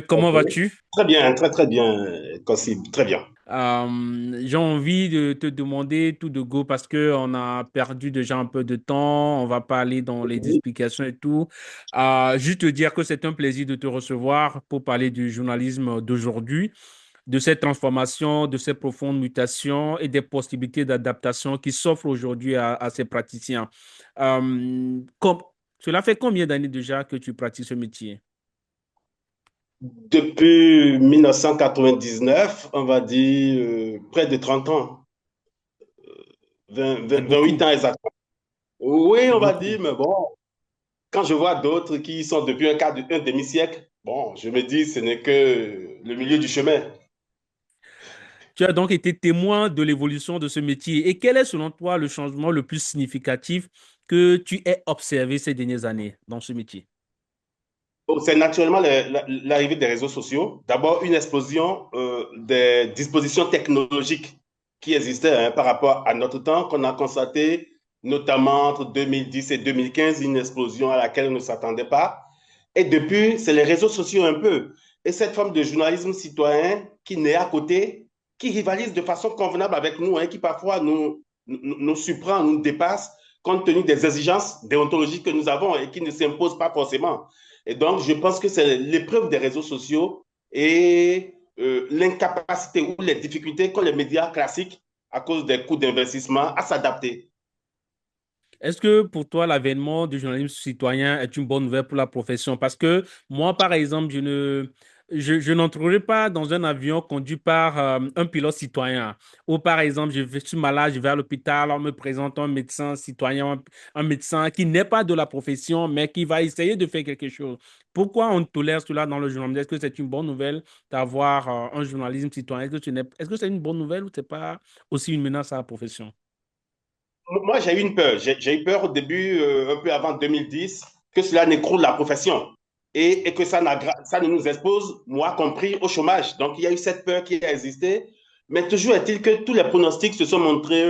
Comment Ok. vas-tu? Très bien, très très bien, Kossi, très bien. J'ai envie de te demander tout de go parce que on a perdu déjà un peu de temps. On va pas aller dans les Oui. explications et tout. Juste te dire que c'est un plaisir de te recevoir pour parler du journalisme d'aujourd'hui, de cette transformation, de ces profondes mutations et des possibilités d'adaptation qui s'offrent aujourd'hui à ces praticiens. Comme, cela fait combien d'années déjà que tu pratiques ce métier? Depuis 1999, on va dire près de 30 ans, C'est 28 beaucoup, ans exactement. Oui, c'est on va beaucoup. dire, mais bon, quand je vois d'autres qui sont depuis un demi-siècle, bon, je me dis ce n'est que le milieu du chemin. Tu as donc été témoin de l'évolution de ce métier. Et quel est selon toi le changement le plus significatif que tu aies observé ces dernières années dans ce métier? Bon, c'est naturellement l'arrivée des réseaux sociaux. D'abord, une explosion des dispositions technologiques qui existaient par rapport à notre temps, qu'on a constaté notamment entre 2010 et 2015, une explosion à laquelle on ne s'attendait pas. Et depuis, c'est les réseaux sociaux un peu. Et cette forme de journalisme citoyen qui naît à côté, qui rivalise de façon convenable avec nous, qui parfois nous surprend, nous dépasse, compte tenu des exigences déontologiques que nous avons et qui ne s'imposent pas forcément. Et donc, je pense que c'est l'épreuve des réseaux sociaux et l'incapacité ou les difficultés qu'ont les médias classiques à cause des coûts d'investissement à s'adapter. Est-ce que pour toi, l'avènement du journalisme citoyen est une bonne nouvelle pour la profession? Parce que moi, par exemple, je n'entrerai pas dans un avion conduit par un pilote citoyen. Ou par exemple, je suis malade, je vais à l'hôpital, on me présente un médecin citoyen, un médecin qui n'est pas de la profession, mais qui va essayer de faire quelque chose. Pourquoi on tolère cela dans le journalisme? Est-ce que c'est une bonne nouvelle d'avoir un journalisme citoyen? Est-ce que c'est une bonne nouvelle ou c'est pas aussi une menace à la profession? Moi, j'ai eu une peur. J'ai eu peur au début, un peu avant 2010, que cela n'écroule la profession et que ça ne nous expose, moi compris, au chômage. Donc, il y a eu cette peur qui a existé. Mais toujours est-il que tous les pronostics se sont montrés.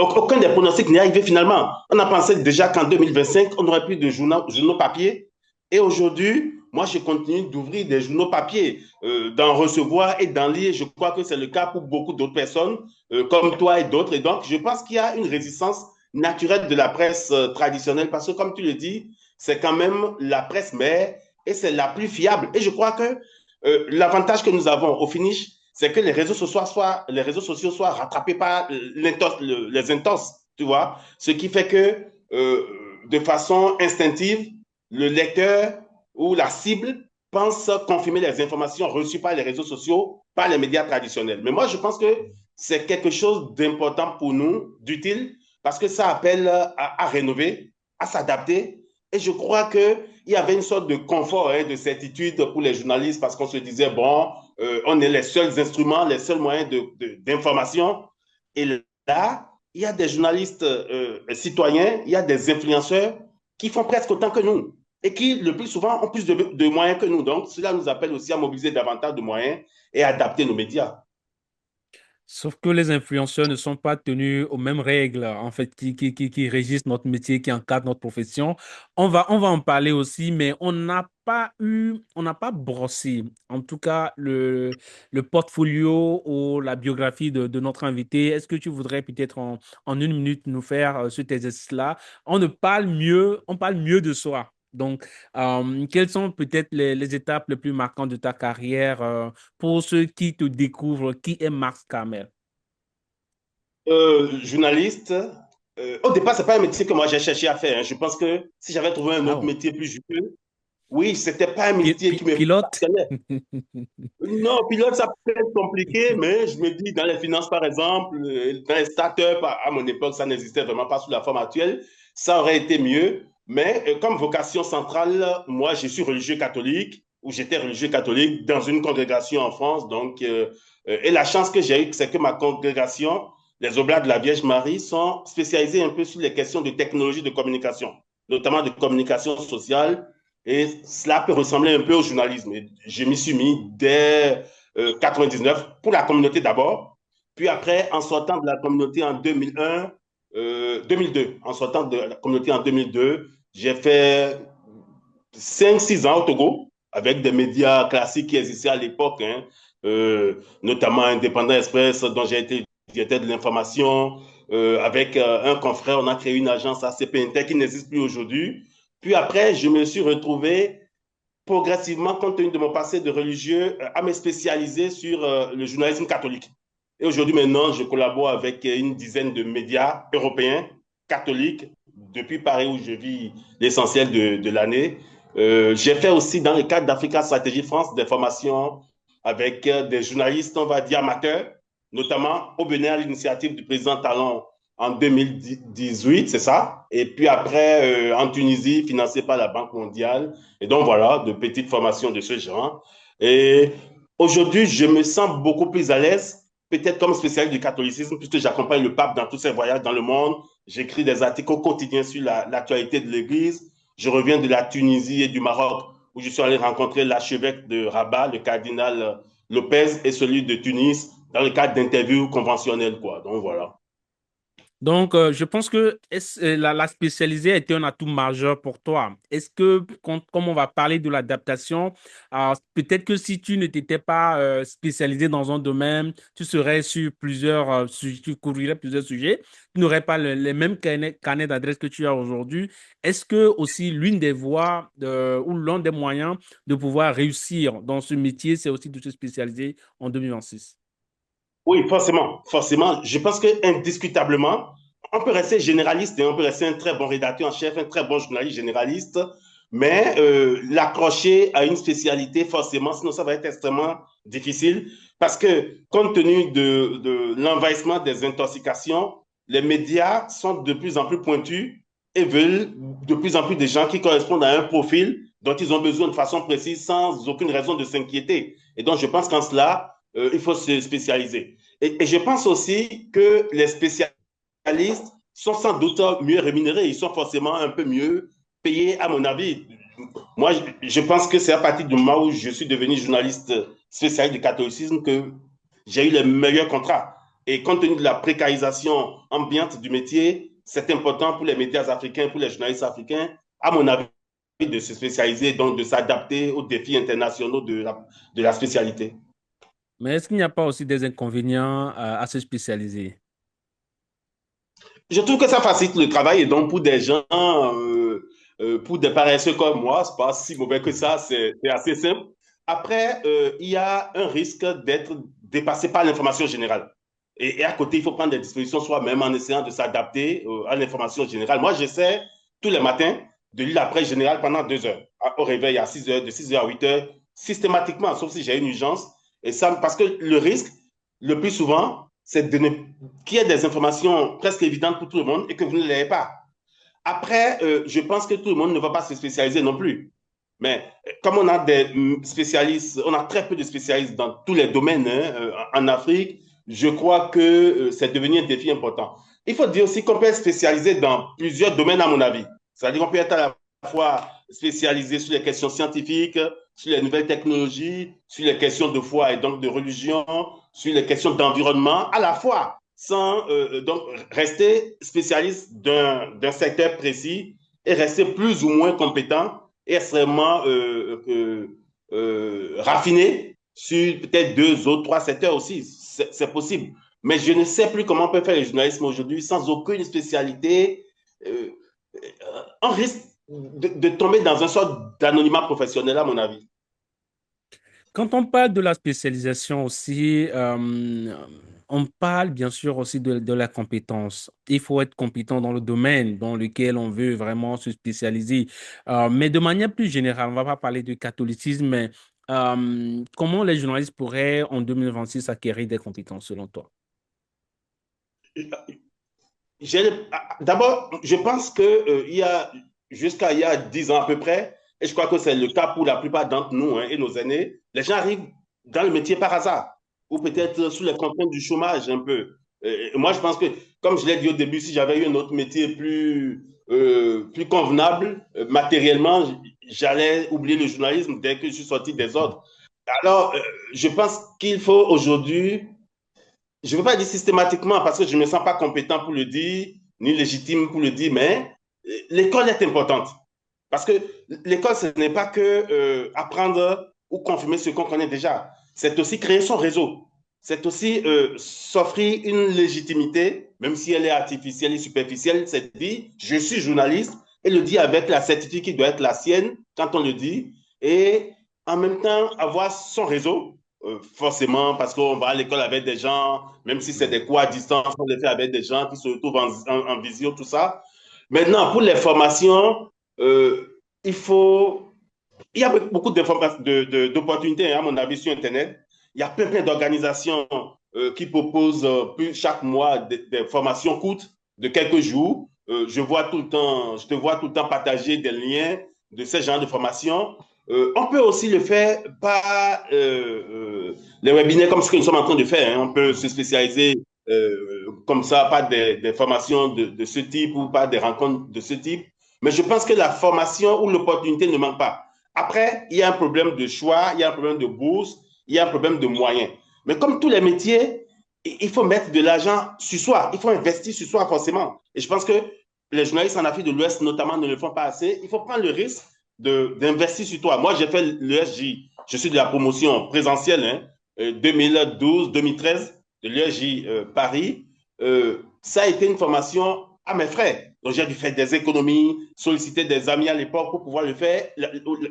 Aucun des pronostics n'est arrivé finalement. On a pensé déjà qu'en 2025, on n'aurait plus de journaux papier. Et aujourd'hui, moi, je continue d'ouvrir des journaux papier, d'en recevoir et d'en lire. Je crois que c'est le cas pour beaucoup d'autres personnes comme toi et d'autres. Et donc, je pense qu'il y a une résistance naturelle de la presse traditionnelle parce que, comme tu le dis, c'est quand même la presse mère et c'est la plus fiable. Et je crois que l'avantage que nous avons au finish, c'est que les réseaux sociaux soient rattrapés par les intenses, tu vois. Ce qui fait que, de façon instinctive, le lecteur ou la cible pense confirmer les informations reçues par les réseaux sociaux, par les médias traditionnels. Mais moi, je pense que c'est quelque chose d'important pour nous, d'utile, parce que ça appelle à rénover, à s'adapter. Et je crois qu'il y avait une sorte de confort, de certitude pour les journalistes, parce qu'on se disait, bon, on est les seuls instruments, les seuls moyens d'information. Et là, il y a des journalistes citoyens, il y a des influenceurs qui font presque autant que nous et qui, le plus souvent, ont plus de moyens que nous. Donc, cela nous appelle aussi à mobiliser davantage de moyens et à adapter nos médias. Sauf que les influenceurs ne sont pas tenus aux mêmes règles, en fait, qui régissent notre métier, qui encadrent notre profession. On va en parler aussi, mais on n'a pas brossé, en tout cas, le portfolio ou la biographie de notre invité. Est-ce que tu voudrais peut-être en une minute nous faire cet exercice-là? On parle mieux de soi. Donc, quelles sont peut-être les étapes les plus marquantes de ta carrière pour ceux qui te découvrent, qui est Max Kamel? Journaliste, au départ, c'est pas un métier que moi j'ai cherché à faire. Je pense que si j'avais trouvé un Ah autre bon. métier plus juteux, oui, c'était pas un métier qui me Pilote? passionnait. Non, pilote, ça peut être compliqué, mais je me dis, dans les finances, par exemple, dans les startups, à mon époque, ça n'existait vraiment pas sous la forme actuelle, ça aurait été mieux. Mais comme vocation centrale, moi, je suis religieux catholique, ou j'étais religieux catholique dans une congrégation en France. Donc, et la chance que j'ai eue, c'est que ma congrégation, les Oblats de la Vierge Marie, sont spécialisés un peu sur les questions de technologie de communication, notamment de communication sociale, et cela peut ressembler un peu au journalisme. Et je m'y suis mis dès 99 pour la communauté d'abord. Puis après, en sortant de la communauté en 2001, 2002, en sortant de la communauté en 2002, j'ai fait 5-6 ans au Togo, avec des médias classiques qui existaient à l'époque, hein, notamment Indépendant Express, dont j'ai été directeur de l'information. Avec un confrère, on a créé une agence ACP Inter qui n'existe plus aujourd'hui. Puis après, je me suis retrouvé progressivement, compte tenu de mon passé de religieux, à me spécialiser sur le journalisme catholique. Et aujourd'hui, maintenant, je collabore avec une dizaine de médias européens catholiques depuis Paris où je vis l'essentiel de l'année. J'ai fait aussi dans le cadre d'Africa Stratégie France des formations avec des journalistes, on va dire amateurs, notamment au Bénin à l'initiative du président Talon en 2018, c'est ça. Et puis après, en Tunisie, financé par la Banque mondiale. Et donc voilà, de petites formations de ce genre. Et aujourd'hui, je me sens beaucoup plus à l'aise, peut-être comme spécialiste du catholicisme, puisque j'accompagne le pape dans tous ses voyages dans le monde. J'écris des articles au quotidien sur l'actualité de l'Église. Je reviens de la Tunisie et du Maroc, où je suis allé rencontrer l'archevêque de Rabat, le cardinal Lopez, et celui de Tunis, dans le cadre d'interviews conventionnelles, quoi. Donc voilà. Donc, je pense que la spécialisée a été un atout majeur pour toi. Est-ce que, comme on va parler de l'adaptation, peut-être que si tu ne t'étais pas spécialisé dans un domaine, tu serais sur plusieurs sujets, tu couvrirais plusieurs sujets, tu n'aurais pas les mêmes carnets d'adresses que tu as aujourd'hui. Est-ce que aussi l'une des voies ou l'un des moyens de pouvoir réussir dans ce métier, c'est aussi de se spécialiser en 2026? Oui, forcément, forcément. Je pense que indiscutablement, on peut rester généraliste et on peut rester un très bon rédacteur en chef, un très bon journaliste généraliste, mais l'accrocher à une spécialité, forcément, sinon ça va être extrêmement difficile parce que compte tenu de l'envahissement des intoxications, les médias sont de plus en plus pointus et veulent de plus en plus de gens qui correspondent à un profil dont ils ont besoin de façon précise sans aucune raison de s'inquiéter. Et donc, je pense qu'en cela, il faut se spécialiser. Et je pense aussi que les spécialistes sont sans doute mieux rémunérés. Ils sont forcément un peu mieux payés, à mon avis. Moi, je pense que c'est à partir du moment où je suis devenu journaliste spécialiste du catholicisme que j'ai eu les meilleurs contrats. Et compte tenu de la précarisation ambiante du métier, c'est important pour les médias africains, pour les journalistes africains, à mon avis, de se spécialiser, donc de s'adapter aux défis internationaux de la spécialité. Mais est-ce qu'il n'y a pas aussi des inconvénients à se spécialiser? Je trouve que ça facilite le travail et donc pour des gens, pour des paresseux comme moi, c'est pas si mauvais que ça, c'est assez simple. Après, il y a un risque d'être dépassé par l'information générale. Et à côté, il faut prendre des dispositions soi-même en essayant de s'adapter à l'information générale. Moi, j'essaie tous les matins de lire la presse générale pendant 2 heures, au réveil à 6 heures, de 6 heures à 8 heures, systématiquement, sauf si j'ai une urgence. Et ça, parce que le risque, le plus souvent, c'est de ne qu'il y ait des informations presque évidentes pour tout le monde et que vous ne l'ayez pas. Après, je pense que tout le monde ne va pas se spécialiser non plus. Mais comme on a des spécialistes, on a très peu de spécialistes dans tous les domaines en Afrique, je crois que c'est devenu un défi important. Il faut dire aussi qu'on peut être spécialisé dans plusieurs domaines, à mon avis. C'est-à-dire qu'on peut être à la fois spécialisé sur les questions scientifiques, sur les nouvelles technologies, sur les questions de foi et donc de religion, sur les questions d'environnement, à la fois sans donc rester spécialiste d'un secteur précis et rester plus ou moins compétent et extrêmement raffiné sur peut-être 2 ou 3 secteurs aussi. C'est possible. Mais je ne sais plus comment on peut faire le journalisme aujourd'hui sans aucune spécialité. Euh, on risque de tomber dans un sorte d'anonymat professionnel, à mon avis. Quand on parle de la spécialisation aussi, on parle bien sûr aussi de la compétence. Il faut être compétent dans le domaine dans lequel on veut vraiment se spécialiser. Mais de manière plus générale, on ne va pas parler de catholicisme, mais comment les journalistes pourraient en 2026 acquérir des compétences selon toi? D'abord, je pense que il y a jusqu'à il y a 10 ans à peu près, et je crois que c'est le cas pour la plupart d'entre nous hein, et nos aînés, les gens arrivent dans le métier par hasard, ou peut-être sous les contraintes du chômage un peu. Moi, je pense que, comme je l'ai dit au début, si j'avais eu un autre métier plus convenable matériellement, j'allais oublier le journalisme dès que je suis sorti des ordres. Alors, je pense qu'il faut aujourd'hui je ne veux pas dire systématiquement parce que je ne me sens pas compétent pour le dire, ni légitime pour le dire, mais l'école est importante. Parce que l'école, ce n'est pas que apprendre ou confirmer ce qu'on connaît déjà. C'est aussi créer son réseau. C'est aussi s'offrir une légitimité, même si elle est artificielle et superficielle. C'est dire, je suis journaliste, et le dire avec la certitude qui doit être la sienne quand on le dit. Et en même temps, avoir son réseau, forcément, parce qu'on va à l'école avec des gens, même si c'est des cours à distance, on les fait avec des gens qui se retrouvent en visio, tout ça. Maintenant, pour les formations, il faut. Il y a beaucoup d'opportunités, à mon avis, sur Internet. Il y a plein d'organisations qui proposent chaque mois des formations courtes de quelques jours. Je te vois tout le temps partager des liens de ce genre de formation. On peut aussi le faire par les webinaires comme ce que nous sommes en train de faire. Hein. On peut se spécialiser comme ça par des formations de ce type ou par des rencontres de ce type. Mais je pense que la formation ou l'opportunité ne manque pas. Après, il y a un problème de choix, il y a un problème de bourse, il y a un problème de moyens. Mais comme tous les métiers, il faut mettre de l'argent sur soi. Il faut investir sur soi forcément. Et je pense que les journalistes en Afrique de l'Ouest, notamment, ne le font pas assez. Il faut prendre le risque d'investir sur toi. Moi, j'ai fait l'ESJ. Je suis de la promotion présentielle, hein, 2012-2013 de l'ESJ Paris. Ça a été une formation à mes frais. Donc, j'ai dû faire des économies, solliciter des amis à l'époque pour pouvoir le faire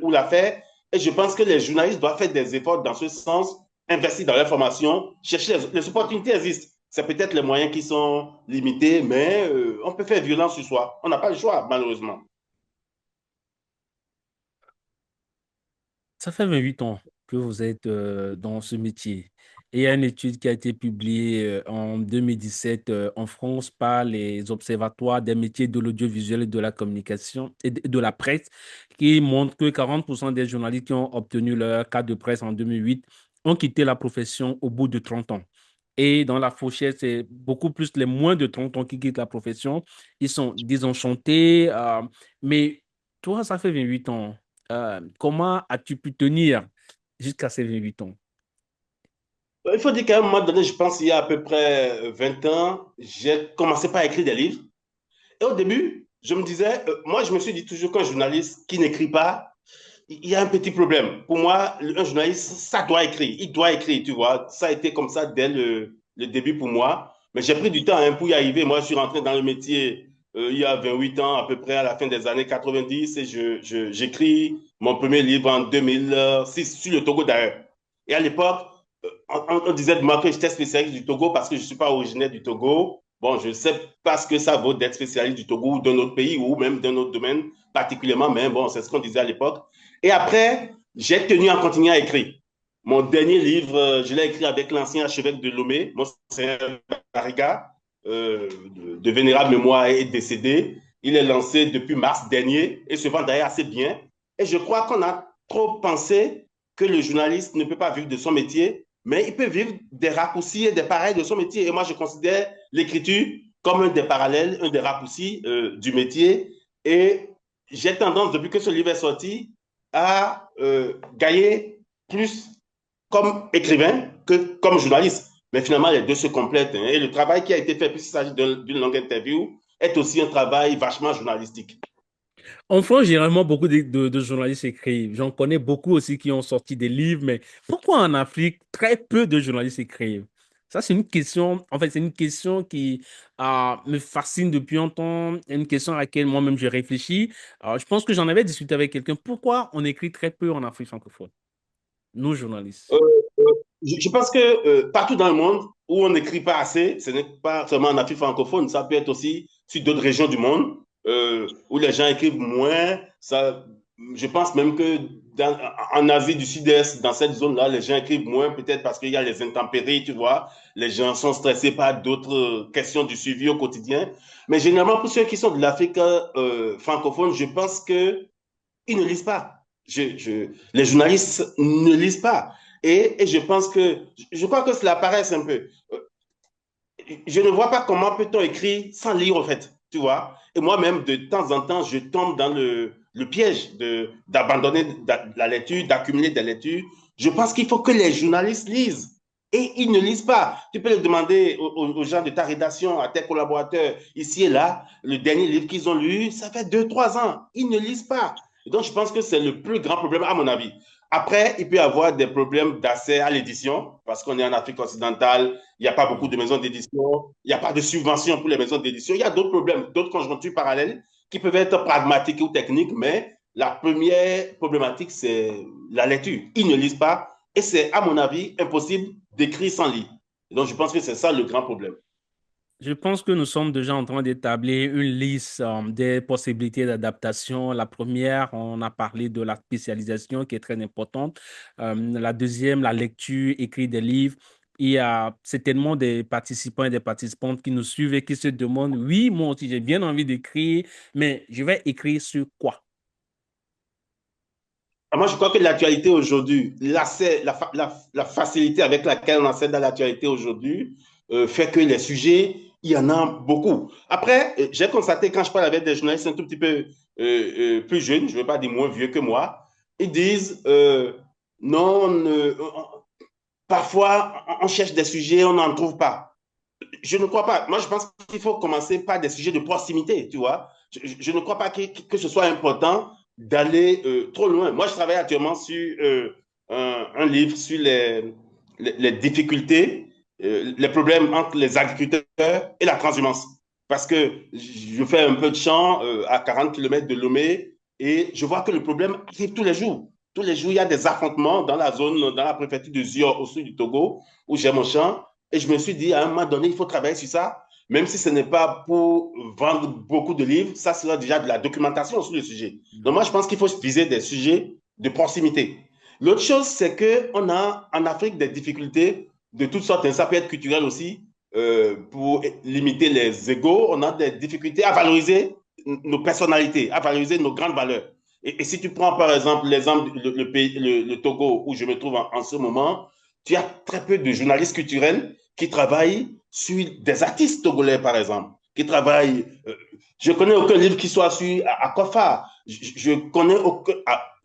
ou la faire. Et je pense que les journalistes doivent faire des efforts dans ce sens, investir dans la formation, chercher les opportunités existent. C'est peut-être les moyens qui sont limités, mais on peut faire violence sur soi. On n'a pas le choix, malheureusement. Ça fait 28 ans que vous êtes dans ce métier. Et il y a une étude qui a été publiée en 2017 en France par les observatoires des métiers de l'audiovisuel et de la communication et de la presse qui montre que 40% des journalistes qui ont obtenu leur carte de presse en 2008 ont quitté la profession au bout de 30 ans. Et dans la fourchette, c'est beaucoup plus les moins de 30 ans qui quittent la profession. Ils sont désenchantés. Mais toi, ça fait 28 ans. Comment as-tu pu tenir jusqu'à ces 28 ans? Il faut dire qu'à un moment donné, je pense il y a à peu près 20 ans, j'ai commencé par écrire des livres. Et au début, je me disais, moi, je me suis dit toujours qu'un journaliste qui n'écrit pas, il y a un petit problème. Pour moi, un journaliste, ça doit écrire. Il doit écrire, tu vois. Ça a été comme ça dès le début pour moi. Mais j'ai pris du temps hein, pour y arriver. Moi, je suis rentré dans le métier il y a 28 ans, à peu près à la fin des années 90. Et j'écris mon premier livre en 2006 sur le Togo d'ailleurs. Et à l'époque, on disait de moi que j'étais spécialiste du Togo parce que je ne suis pas originaire du Togo. Bon, je ne sais pas ce que ça vaut d'être spécialiste du Togo ou d'un autre pays ou même d'un autre domaine particulièrement, mais bon, c'est ce qu'on disait à l'époque. Et après, j'ai tenu à continuer à écrire. Mon dernier livre, je l'ai écrit avec l'ancien archevêque de Lomé, Monseigneur Bariga, de vénérable mémoire, est décédé. Il est lancé depuis mars dernier et se vend d'ailleurs assez bien. Et je crois qu'on a trop pensé que le journaliste ne peut pas vivre de son métier, mais il peut vivre des raccourcis et des pareils de son métier. Et moi, je considère l'écriture comme un des parallèles, un des raccourcis du métier. Et j'ai tendance, depuis que ce livre est sorti, à gagner plus comme écrivain que comme journaliste. Mais finalement, les deux se complètent. Hein. Et le travail qui a été fait, puisqu'il s'agit d'une longue interview, est aussi un travail vachement journalistique. En France, généralement, beaucoup de journalistes écrivent. J'en connais beaucoup aussi qui ont sorti des livres, mais pourquoi en Afrique, très peu de journalistes écrivent? Ça, c'est une question, en fait, c'est une question qui me fascine depuis longtemps, une question à laquelle moi-même je réfléchis. Je pense que j'en avais discuté avec quelqu'un. Pourquoi on écrit très peu en Afrique francophone, nous, journalistes? Euh, je pense que partout dans le monde où on n'écrit pas assez, ce n'est pas seulement en Afrique francophone, ça peut être aussi sur d'autres régions du monde où les gens écrivent moins. Ça, je pense même que en Asie du Sud-Est, dans cette zone-là, les gens écrivent moins, peut-être parce qu'il y a les intempéries, tu vois. Les gens sont stressés par d'autres questions du suivi au quotidien. Mais généralement, pour ceux qui sont de l'Afrique francophone, je pense que ils ne lisent pas. Les journalistes ne lisent pas. Et je pense que, je crois que cela paraît un peu. Je ne vois pas comment peut-on écrire sans lire, en fait, tu vois. Et moi-même, de temps en temps, je tombe dans le piège d'abandonner la lecture, d'accumuler des lectures. Je pense qu'il faut que les journalistes lisent. Et ils ne lisent pas. Tu peux le demander aux gens de ta rédaction, à tes collaborateurs, ici et là, le dernier livre qu'ils ont lu, ça fait 2, 3 ans. Ils ne lisent pas. Et donc, je pense que c'est le plus grand problème, à mon avis. Après, il peut y avoir des problèmes d'accès à l'édition, parce qu'on est en Afrique occidentale, il n'y a pas beaucoup de maisons d'édition, il n'y a pas de subventions pour les maisons d'édition. Il y a d'autres problèmes, d'autres conjonctures parallèles qui peuvent être pragmatiques ou techniques, mais la première problématique, c'est la lecture. Ils ne lisent pas et c'est, à mon avis, impossible d'écrire sans lire. Donc, je pense que c'est ça le grand problème. Je pense que nous sommes déjà en train d'établir une liste des possibilités d'adaptation. La première, on a parlé de la spécialisation qui est très importante. La deuxième, la lecture, écrire des livres. Il y a certainement des participants et des participantes qui nous suivent et qui se demandent, oui, moi aussi, j'ai bien envie d'écrire, mais je vais écrire sur quoi? Moi, je crois que l'actualité aujourd'hui, la facilité avec laquelle on accède à l'actualité aujourd'hui fait que les sujets, il y en a beaucoup. Après, j'ai constaté quand je parle avec des journalistes un tout petit peu plus jeunes, je ne veux pas dire moins vieux que moi, ils disent non, parfois on cherche des sujets, on n'en trouve pas. Je ne crois pas. Moi, je pense qu'il faut commencer par des sujets de proximité, tu vois. Je ne crois pas que ce soit important d'aller trop loin. Moi, je travaille actuellement sur un livre sur les difficultés, les problèmes entre les agriculteurs et la transhumance. Parce que je fais un peu de champ à 40 km de Lomé et je vois que le problème arrive tous les jours. Tous les jours, il y a des affrontements dans la zone, dans la préfecture de Zior, au sud du Togo, où j'ai mon champ. Et je me suis dit, à un moment donné, il faut travailler sur ça, même si ce n'est pas pour vendre beaucoup de livres, ça sera déjà de la documentation sur le sujet. Donc moi, je pense qu'il faut viser des sujets de proximité. L'autre chose, c'est qu'on a en Afrique des difficultés de toutes sortes, et ça peut être culturel aussi, pour limiter les égaux. On a des difficultés à valoriser nos personnalités, à valoriser nos grandes valeurs. Et si tu prends par exemple l'exemple, le Togo, où je me trouve en ce moment, tu as très peu de journalistes culturels qui travaillent sur des artistes togolais, par exemple, qui travaillent. Je connais aucun livre qui soit sur à Kofa. Je connais aucun.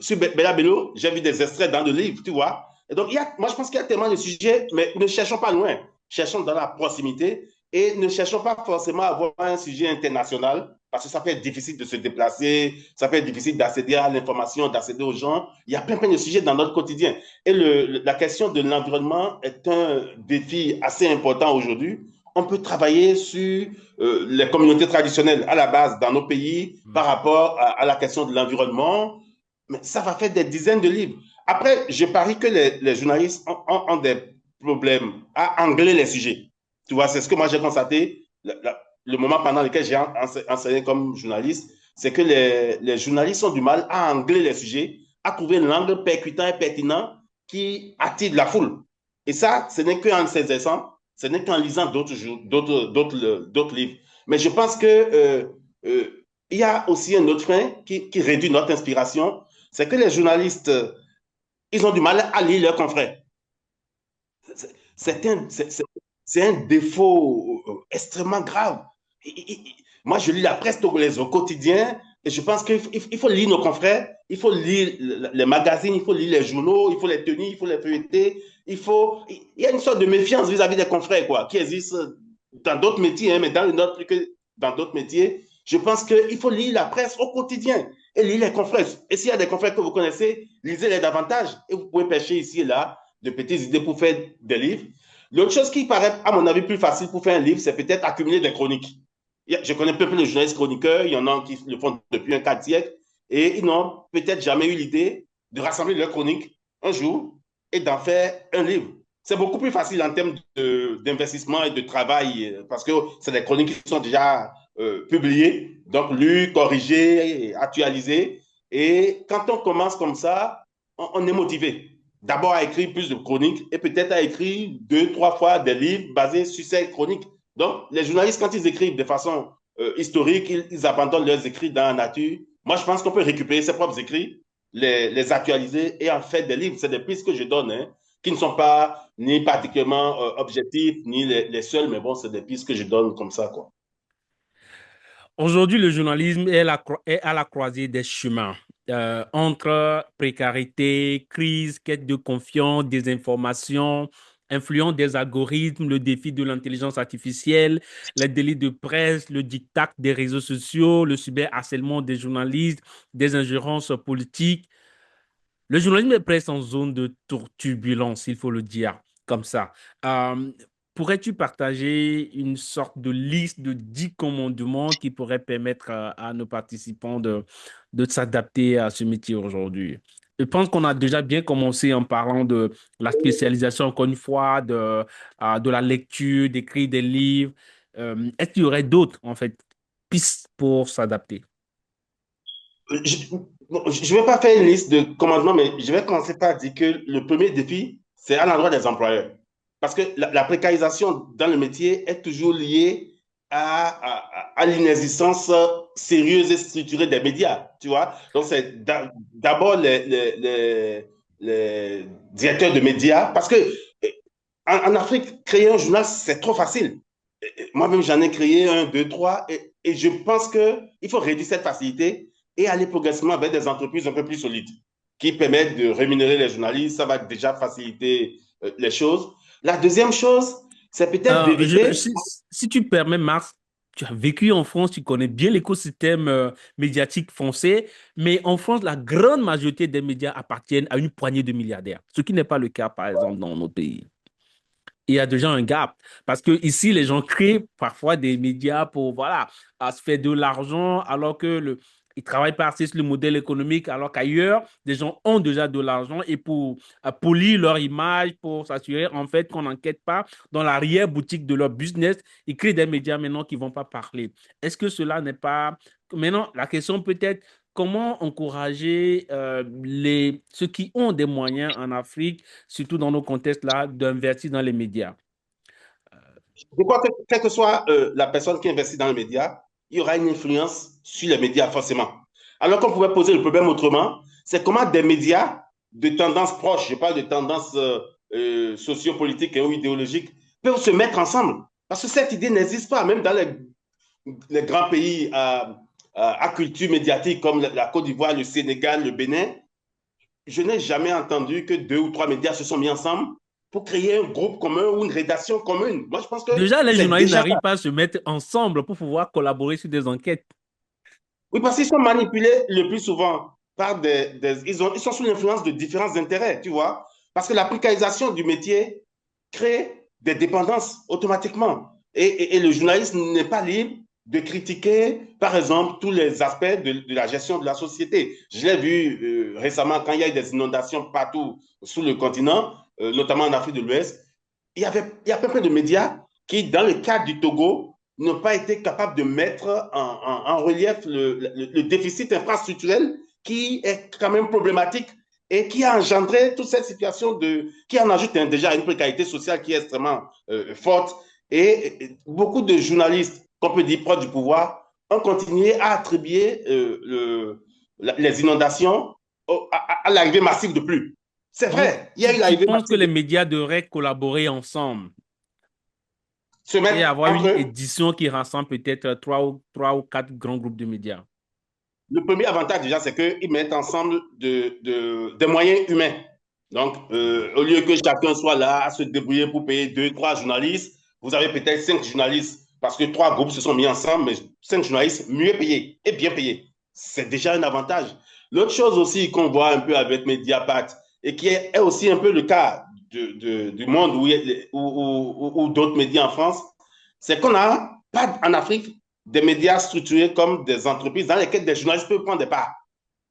Sur Bella Bello, j'ai vu des extraits dans le livre, tu vois. Et donc, moi, je pense qu'il y a tellement de sujets, mais ne cherchons pas loin. Cherchons dans la proximité et ne cherchons pas forcément à avoir un sujet international parce que ça peut être difficile de se déplacer, ça peut être difficile d'accéder à l'information, d'accéder aux gens. Il y a plein de sujets dans notre quotidien. Et la question de l'environnement est un défi assez important aujourd'hui. On peut travailler sur les communautés traditionnelles à la base dans nos pays par rapport à la question de l'environnement. Mais ça va faire des dizaines de livres. Après, je parie que les journalistes ont des problèmes à angler les sujets. Tu vois, c'est ce que moi j'ai constaté. Le moment pendant lequel j'ai enseigné comme journaliste, c'est que les journalistes ont du mal à angler les sujets, à trouver un angle percutant et pertinent qui attire la foule. Et ça, ce n'est qu'en s'exerçant, ce n'est qu'en lisant d'autres livres. Mais je pense que il y a aussi un autre frein qui réduit notre inspiration, c'est que les journalistes, ils ont du mal à lire leurs confrères. C'est un, c'est un défaut extrêmement grave. Moi, je lis la presse togolaise au quotidien et je pense qu'il faut lire nos confrères, il faut lire les magazines, il faut lire les journaux, il faut les tenir, il faut les feuilleter. Il y a une sorte de méfiance vis-à-vis des confrères quoi, qui existe dans d'autres métiers, hein, mais dans notre, que dans d'autres métiers. Je pense qu'il faut lire la presse au quotidien et lire les confrères. Et s'il y a des confrères que vous connaissez, lisez-les davantage et vous pouvez pêcher ici et là de petites idées pour faire des livres. L'autre chose qui paraît, à mon avis, plus facile pour faire un livre, c'est peut-être accumuler des chroniques. Je connais peu de journalistes chroniqueurs, il y en a qui le font depuis un quart de siècle, et ils n'ont peut-être jamais eu l'idée de rassembler leurs chroniques un jour et d'en faire un livre. C'est beaucoup plus facile en termes d'investissement et de travail, parce que c'est des chroniques qui sont déjà publiées, donc lues, corrigées, actualisées. Et quand on commence comme ça, on est motivé d'abord à écrire plus de chroniques et peut-être à écrire deux, trois fois des livres basés sur ces chroniques. Donc, les journalistes, quand ils écrivent de façon historique, ils abandonnent leurs écrits dans la nature. Moi, je pense qu'on peut récupérer ses propres écrits, les actualiser et en faire des livres. C'est des pistes que je donne, hein, qui ne sont pas ni particulièrement objectifs, ni les seuls, mais bon, c'est des pistes que je donne comme ça, quoi. Aujourd'hui, le journalisme est à la croisée des chemins entre précarité, crise, quête de confiance, désinformation. influence des algorithmes, le défi de l'intelligence artificielle, les délits de presse, le diktat des réseaux sociaux, le cyberharcèlement des journalistes, des ingérences politiques. Le journalisme est presque en zone de turbulence, il faut le dire comme ça. Euh, Pourrais-tu partager une sorte de liste de 10 commandements qui pourraient permettre à nos participants de s'adapter à ce métier aujourd'hui? Je pense qu'on a déjà bien commencé en parlant de la spécialisation, encore une fois, de la lecture, d'écrire des livres. Est-ce qu'il y aurait d'autres, en fait, pistes pour s'adapter? Je ne vais pas faire une liste de commandements, mais je vais commencer par dire que le premier défi, c'est à l'endroit des employeurs. Parce que la précarisation dans le métier est toujours liée à l'inexistence sérieuse et structurée des médias, tu vois. Donc, c'est d'abord les directeurs de médias, parce que en Afrique, créer un journal, c'est trop facile. Moi-même, j'en ai créé un, deux, trois, et je pense qu'il faut réduire cette facilité et aller progressivement vers des entreprises un peu plus solides qui permettent de rémunérer les journalistes. Ça va déjà faciliter les choses. La deuxième chose, c'est peut-être d'éviter. Si tu permets, Mars, tu as vécu en France, tu connais bien l'écosystème médiatique français, mais en France, la grande majorité des médias appartiennent à une poignée de milliardaires, ce qui n'est pas le cas, par exemple, dans notre pays. Il y a déjà un gap. Parce que ici, les gens créent parfois des médias pour, voilà, à se faire de l'argent, alors que ils travaillent pas assez sur le modèle économique, alors qu'ailleurs, des gens ont déjà de l'argent et pour polir leur image, pour s'assurer, en fait, qu'on n'enquête pas dans l'arrière-boutique de leur business, ils créent des médias maintenant qui vont pas parler. Est-ce que cela n'est pas... Maintenant, la question peut-être, comment encourager ceux qui ont des moyens en Afrique, surtout dans nos contextes-là, d'investir dans les médias? Je crois que quelle que soit la personne qui investit dans les médias, il y aura une influence sur les médias, forcément. Alors qu'on pouvait poser le problème autrement, c'est comment des médias de tendances proches, je parle de tendances sociopolitiques ou idéologiques, peuvent se mettre ensemble. Parce que cette idée n'existe pas, même dans les grands pays à culture médiatique comme la Côte d'Ivoire, le Sénégal, le Bénin. Je n'ai jamais entendu que deux ou trois médias se sont mis ensemble pour créer un groupe commun ou une rédaction commune. Moi, je pense que Déjà, les c'est journalistes déjà ça. n'arrivent pas à se mettre ensemble pour pouvoir collaborer sur des enquêtes. Oui, parce qu'ils sont manipulés le plus souvent par ils sont sous l'influence de différents intérêts, tu vois. Parce que la précarisation du métier crée des dépendances automatiquement. Et le journaliste n'est pas libre de critiquer, par exemple, tous les aspects de la gestion de la société. Je l'ai vu récemment quand il y a eu des inondations partout sur le continent, notamment en Afrique de l'Ouest. Il y a peu de médias qui, dans le cadre du Togo, n'ont pas été capables de mettre en relief le déficit infrastructurel qui est quand même problématique et qui a engendré toute cette situation qui en ajoute déjà à une précarité sociale qui est extrêmement forte. Et beaucoup de journalistes, qu'on peut dire proches du pouvoir, ont continué à attribuer les inondations à l'arrivée massive de pluie. C'est Donc, vrai, il y a eu tu l'arrivée penses que massive les de médias devraient collaborer ensemble se et mettre avoir entre une eux. édition qui rassemble peut-être trois ou quatre grands groupes de médias? Le premier avantage déjà, c'est qu'ils mettent ensemble des moyens humains. Donc, au lieu que chacun soit là à se débrouiller pour payer deux, trois journalistes, vous avez peut-être cinq journalistes parce que trois groupes se sont mis ensemble, mais cinq journalistes mieux payés et bien payés. C'est déjà un avantage. L'autre chose aussi qu'on voit un peu avec Mediapart et qui est aussi un peu le cas du monde où d'autres médias en France, c'est qu'on n'a pas en Afrique des médias structurés comme des entreprises dans lesquelles des journalistes peuvent prendre des parts.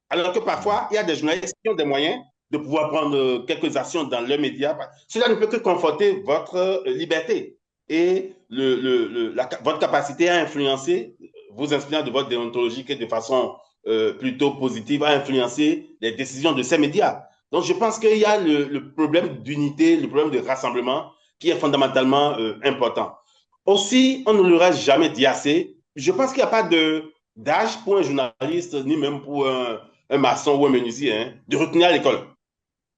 Alors que parfois, il y a des journalistes qui ont des moyens de pouvoir prendre quelques actions dans leurs médias. Cela ne peut que conforter votre liberté et votre capacité à influencer, vous inspirant de votre déontologie et de façon plutôt positive, à influencer les décisions de ces médias. Donc, je pense qu'il y a le problème d'unité, le problème de rassemblement qui est fondamentalement important. Aussi, on ne l'aurait jamais dit assez. Je pense qu'il n'y a pas d'âge pour un journaliste, ni même pour un maçon ou un menuisier, hein, de retenir à l'école.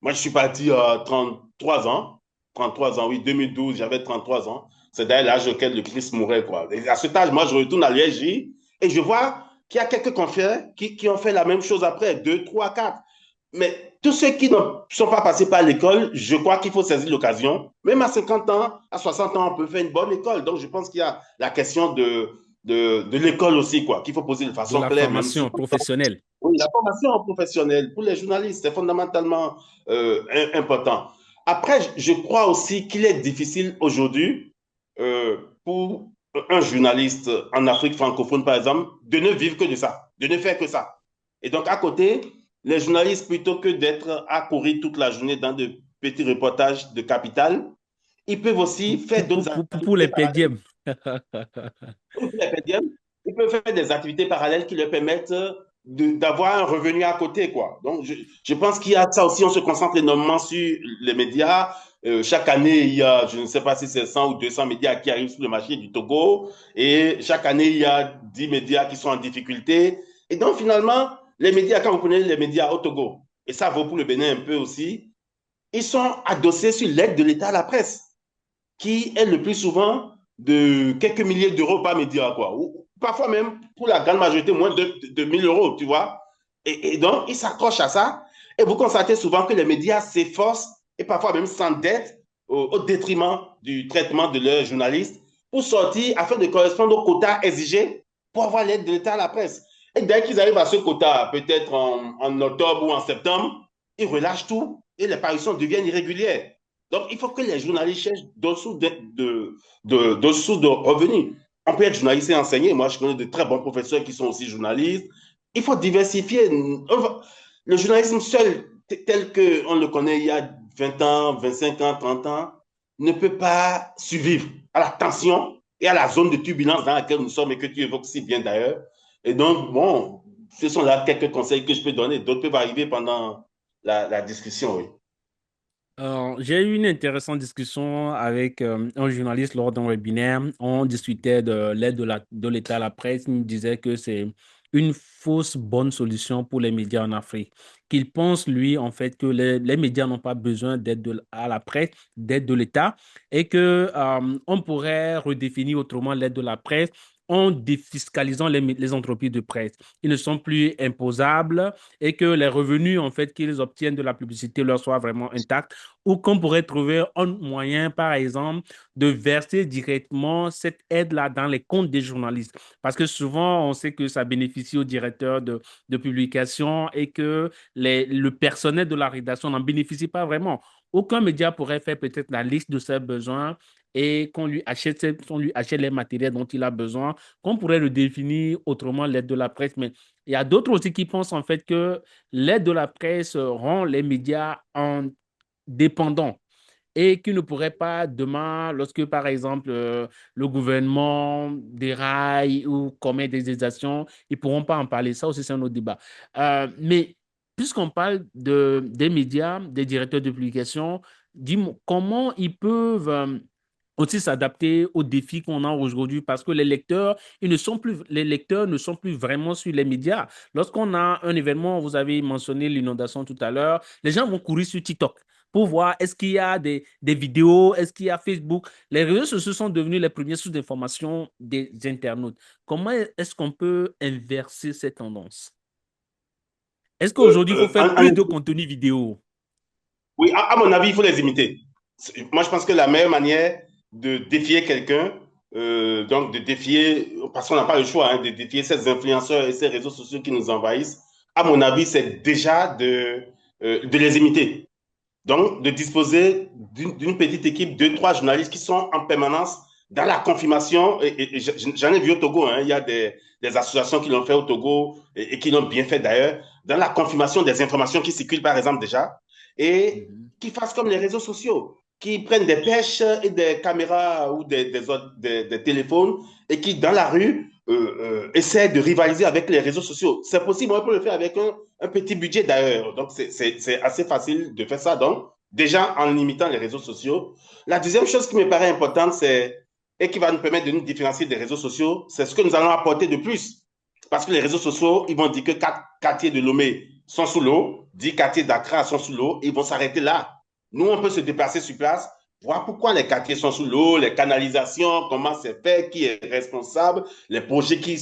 Moi, je suis parti à 33 ans. 33 ans, oui, 2012, j'avais 33 ans. C'est d'ailleurs l'âge auquel le Christ mourait, quoi. Et à cet âge, moi, je retourne à l'USJ et je vois qu'il y a quelques confrères qui ont fait la même chose après, 2, 3, 4. Mais tous ceux qui ne sont pas passés par l'école, je crois qu'il faut saisir l'occasion. Même à 50 ans, à 60 ans, on peut faire une bonne école. Donc, je pense qu'il y a la question de l'école aussi, quoi, qu'il faut poser de De façon la claire, même formation si professionnelle. oui, la formation professionnelle pour les journalistes, c'est fondamentalement important. Après, je crois aussi qu'il est difficile aujourd'hui pour un journaliste en Afrique francophone, par exemple, de ne vivre que de ça, de ne faire que ça. Et donc, à côté, les journalistes, plutôt que d'être à courir toute la journée dans de petits reportages de capital, ils peuvent aussi faire d'autres Pour les activités parallèles. PDM. Oui, pour les PDM, ils peuvent faire des activités parallèles qui leur permettent d'avoir un revenu à côté, quoi. Donc, je pense qu'il y a ça aussi, on se concentre énormément sur les médias. Chaque année, il y a, je ne sais pas si c'est 100 ou 200 médias qui arrivent sur le marché du Togo. Et chaque année, il y a 10 médias qui sont en difficulté. Et donc, finalement, les médias, quand vous prenez les médias au Togo, et ça vaut pour le Bénin un peu aussi, ils sont adossés sur l'aide de l'État à la presse qui est le plus souvent de quelques milliers d'euros par média, quoi. Ou parfois même, pour la grande majorité, moins de 1000 euros, tu vois. Et donc, ils s'accrochent à ça. Et vous constatez souvent que les médias s'efforcent et parfois même s'endettent au détriment du traitement de leurs journalistes pour sortir afin de correspondre aux quotas exigés pour avoir l'aide de l'État à la presse. Et dès qu'ils arrivent à ce quota, peut-être en octobre ou en septembre, ils relâchent tout et les parutions deviennent irrégulières. Donc, il faut que les journalistes cherchent d'autres sources de revenus. On peut être journaliste et enseigner. Moi, je connais de très bons professeurs qui sont aussi journalistes. Il faut diversifier. Le journalisme seul, tel qu'on le connaît il y a 20 ans, 25 ans, 30 ans, ne peut pas survivre à la tension et à la zone de turbulence dans laquelle nous sommes et que tu évoques si bien d'ailleurs. Et donc, bon, ce sont là quelques conseils que je peux donner. D'autres peuvent arriver pendant la discussion, oui. J'ai eu une intéressante discussion avec un journaliste lors d'un webinaire. On discutait de l'aide de l'État à la presse. Il me disait que c'est une fausse bonne solution pour les médias en Afrique. Qu'il pense, lui, en fait, que les médias n'ont pas besoin à la presse, d'aide de l'État, et que on pourrait redéfinir autrement l'aide de la presse en défiscalisant les entreprises de presse. Ils ne sont plus imposables et que les revenus, en fait, qu'ils obtiennent de la publicité leur soient vraiment intacts ou qu'on pourrait trouver un moyen, par exemple, de verser directement cette aide-là dans les comptes des journalistes. Parce que souvent, on sait que ça bénéficie aux directeurs de publication et que le personnel de la rédaction n'en bénéficie pas vraiment. Aucun média pourrait faire peut-être la liste de ses besoins et qu'on lui achète les matériels dont il a besoin, qu'on pourrait le définir autrement, l'aide de la presse. Mais il y a d'autres aussi qui pensent en fait que l'aide de la presse rend les médias en dépendants et qui ne pourraient pas demain, lorsque par exemple le gouvernement déraille ou commet des exactions, ils ne pourront pas en parler. Ça aussi, c'est un autre débat. Mais puisqu'on parle des médias, des directeurs de publication, dis-moi comment ils peuvent aussi s'adapter aux défis qu'on a aujourd'hui parce que les lecteurs ne sont plus vraiment sur les médias. Lorsqu'on a un événement, vous avez mentionné l'inondation tout à l'heure, les gens vont courir sur TikTok pour voir est-ce qu'il y a des vidéos, est-ce qu'il y a Facebook. Les réseaux sociaux sont devenus les premières sources d'information des internautes. Comment est-ce qu'on peut inverser cette tendance? Est-ce qu'aujourd'hui, il faut faire plus de contenu vidéo? Oui, à mon avis, il faut les imiter. Moi, je pense que la meilleure manière de défier quelqu'un, donc de défier, parce qu'on n'a pas le choix, hein, de défier ces influenceurs et ces réseaux sociaux qui nous envahissent, à mon avis, c'est déjà de les imiter. Donc, de disposer d'une petite équipe, deux, trois journalistes qui sont en permanence dans la confirmation. Et j'en ai vu au Togo, hein, il y a des associations qui l'ont fait au Togo et qui l'ont bien fait d'ailleurs, dans la confirmation des informations qui circulent, par exemple, déjà, et Mhm. qui fassent comme les réseaux sociaux, qui prennent des pêches et des caméras ou des téléphones et qui, dans la rue, essaient de rivaliser avec les réseaux sociaux. C'est possible, on peut le faire avec un petit budget d'ailleurs. Donc, c'est assez facile de faire ça. Donc, déjà en limitant les réseaux sociaux. La deuxième chose qui me paraît importante, et qui va nous permettre de nous différencier des réseaux sociaux, c'est ce que nous allons apporter de plus. Parce que les réseaux sociaux, ils vont dire que 4 quartiers de Lomé sont sous l'eau, 10 quartiers d'Accra sont sous l'eau, et ils vont s'arrêter là. Nous, on peut se déplacer sur place, voir pourquoi les quartiers sont sous l'eau, les canalisations, comment c'est fait, qui est responsable, les projets qui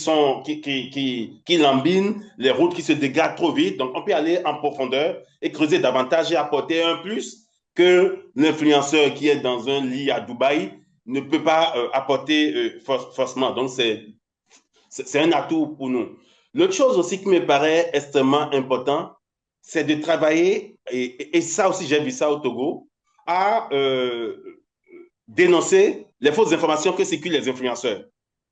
lambinent, les routes qui se dégradent trop vite. Donc, on peut aller en profondeur et creuser davantage et apporter un plus que l'influenceur qui est dans un lit à Dubaï ne peut pas apporter forcément. Donc, c'est un atout pour nous. L'autre chose aussi qui me paraît extrêmement important, c'est de travailler, et ça aussi j'ai vu ça au Togo, à dénoncer les fausses informations que circulent les influenceurs,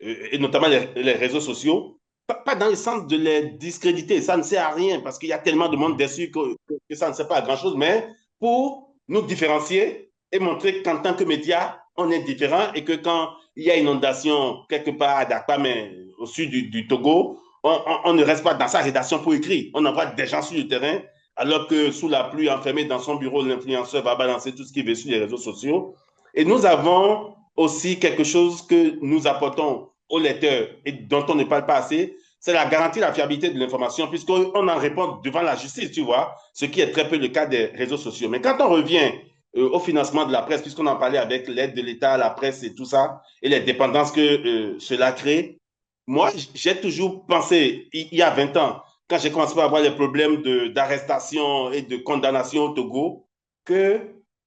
et notamment les réseaux sociaux, pas dans le sens de les discréditer, ça ne sert à rien, parce qu'il y a tellement de monde dessus que ça ne sert pas à grand-chose, mais pour nous différencier et montrer qu'en tant que média, on est différent et que quand il y a une inondation quelque part à Dakar, mais au sud du Togo, on ne reste pas dans sa rédaction pour écrire. On envoie des gens sur le terrain, alors que sous la pluie, enfermé dans son bureau, l'influenceur va balancer tout ce qu'il veut sur les réseaux sociaux. Et nous avons aussi quelque chose que nous apportons aux lecteurs et dont on ne parle pas assez, c'est la garantie de la fiabilité de l'information, puisqu'on en répond devant la justice, tu vois, ce qui est très peu le cas des réseaux sociaux. Mais quand on revient au financement de la presse, puisqu'on en parlait avec l'aide de l'État à la presse et tout ça, et les dépendances que cela crée, moi, j'ai toujours pensé, il y a 20 ans, quand j'ai commencé à avoir les problèmes d'arrestation et de condamnation au Togo, que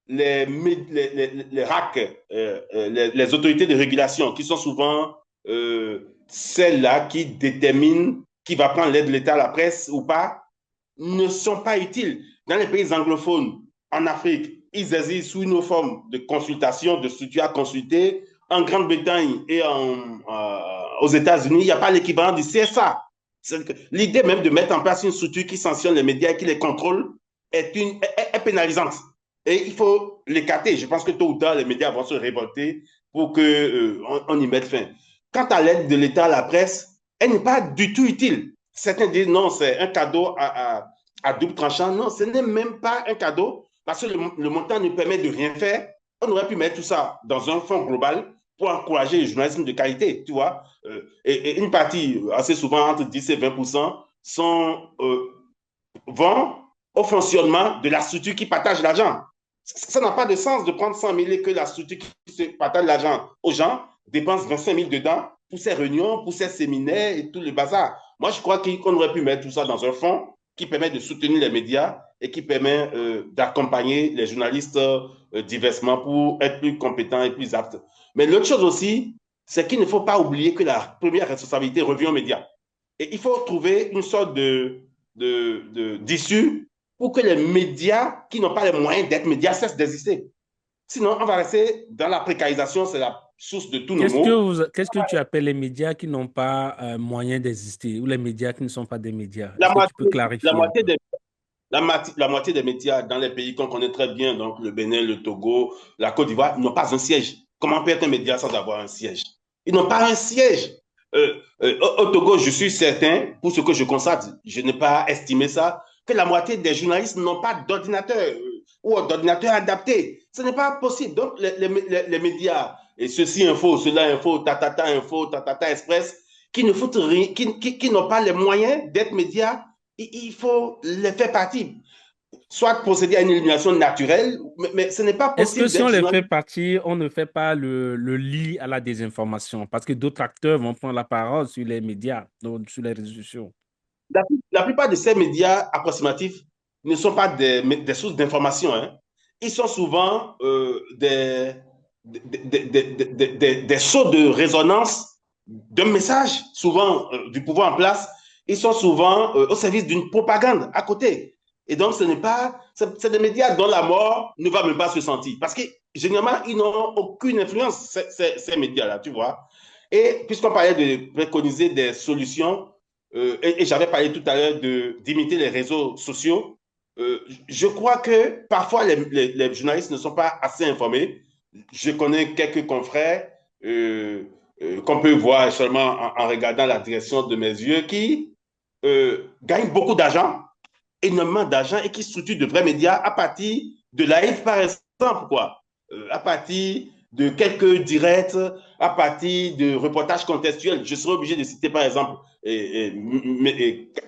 les RAC, les autorités de régulation, qui sont souvent celles-là qui déterminent qui va prendre l'aide de l'État à la presse ou pas, ne sont pas utiles. Dans les pays anglophones, en Afrique, ils existent sous une forme de consultation, de structure à consulter. En Grande-Bretagne et aux États-Unis, il n'y a pas l'équivalent du CSA. L'idée même de mettre en place une structure qui sanctionne les médias et qui les contrôle est pénalisante. Et il faut l'écarter. Je pense que tôt ou tard, les médias vont se révolter pour qu'on y mette fin. Quant à l'aide de l'État à la presse, elle n'est pas du tout utile. Certains disent non, c'est un cadeau à double tranchant. Non, ce n'est même pas un cadeau parce que le montant ne permet de rien faire. On aurait pu mettre tout ça dans un fonds global pour encourager le journalisme de qualité, tu vois. Et une partie, assez souvent entre 10 et 20 vont au fonctionnement de la structure qui partage l'argent. Ça n'a pas de sens de prendre 100 000 et que la structure qui se partage l'argent aux gens dépense 25 000 dedans pour ses réunions, pour ses séminaires et tout le bazar. Moi, je crois qu'on aurait pu mettre tout ça dans un fonds qui permet de soutenir les médias et qui permet d'accompagner les journalistes diversement pour être plus compétents et plus aptes. Mais l'autre chose aussi, c'est qu'il ne faut pas oublier que la première responsabilité revient aux médias. Et il faut trouver une sorte d'issue pour que les médias qui n'ont pas les moyens d'être médias cessent d'exister. Sinon, on va rester dans la précarisation, c'est la source de tous nos maux. Qu'est-ce que tu appelles les médias qui n'ont pas moyen d'exister ou les médias qui ne sont pas des médias? La Est-ce que tu peux moitié, la clarifier un moitié peu? des la moitié des médias dans les pays qu'on connaît très bien, donc le Bénin, le Togo, la Côte d'Ivoire, n'ont pas un siège. Comment peut être un média sans avoir un siège? Ils n'ont pas un siège. Au Togo, je suis certain, pour ce que je constate, je n'ai pas estimé ça, que la moitié des journalistes n'ont pas d'ordinateur ou d'ordinateur adapté. Ce n'est pas possible. Donc, les médias, et ceci info, cela info, tatata info, tatata express, qui ne foutent rien, qui n'ont pas les moyens d'être médias, il faut les faire partie. Soit procéder à une élimination naturelle, mais ce n'est pas Est-ce que possible si on d'être les fait journaliste. partir, on ne fait pas le lit à la désinformation? Parce que d'autres acteurs vont prendre la parole sur les médias, donc sur les réseaux sociaux. La plupart de ces médias approximatifs ne sont pas des sources d'information. Hein. Ils sont souvent des sauts de résonance d'un message, souvent du pouvoir en place. Ils sont souvent au service d'une propagande à côté. Et donc, ce n'est pas. C'est des médias dont la mort ne va même pas se sentir. Parce que, généralement, ils n'ont aucune influence, ces médias-là, tu vois. Et puisqu'on parlait de préconiser des solutions, et j'avais parlé tout à l'heure d'imiter les réseaux sociaux. Je crois que parfois les journalistes ne sont pas assez informés. Je connais quelques confrères qu'on peut voir seulement en regardant la direction de mes yeux qui gagnent beaucoup d'argent, énormément d'argent et qui structurent de vrais médias à partir de live, par exemple, quoi. À partir de quelques directs, à partir de reportages contextuels. Je serais obligé de citer, par exemple,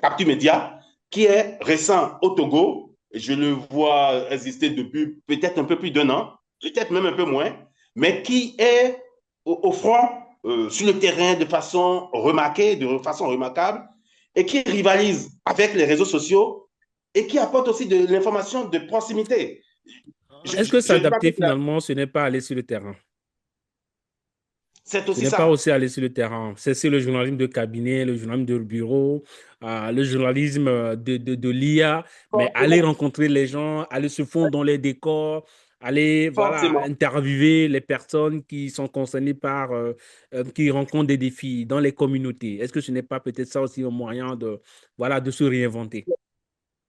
Capture Média, qui est récent au Togo. Je le vois exister depuis peut-être un peu plus d'un an. peut-être même un peu moins, mais qui est au front, sur le terrain de façon remarquée, de façon remarquable, et qui rivalise avec les réseaux sociaux et qui apporte aussi de l'information de proximité. Est-ce que Je ne dis pas que s'adapter finalement, ce n'est pas aller sur le terrain? c'est Ce aussi n'est pas ça. aussi aller sur le terrain. C'est le journalisme de cabinet, le journalisme de bureau, le journalisme de l'IA, mais aller Forcément, rencontrer les gens, aller se fondre dans les décors, aller voilà, forcément. interviewer les personnes qui sont concernées par, qui rencontrent des défis dans les communautés. Est-ce que ce n'est pas peut-être ça aussi un moyen de, voilà, de se réinventer?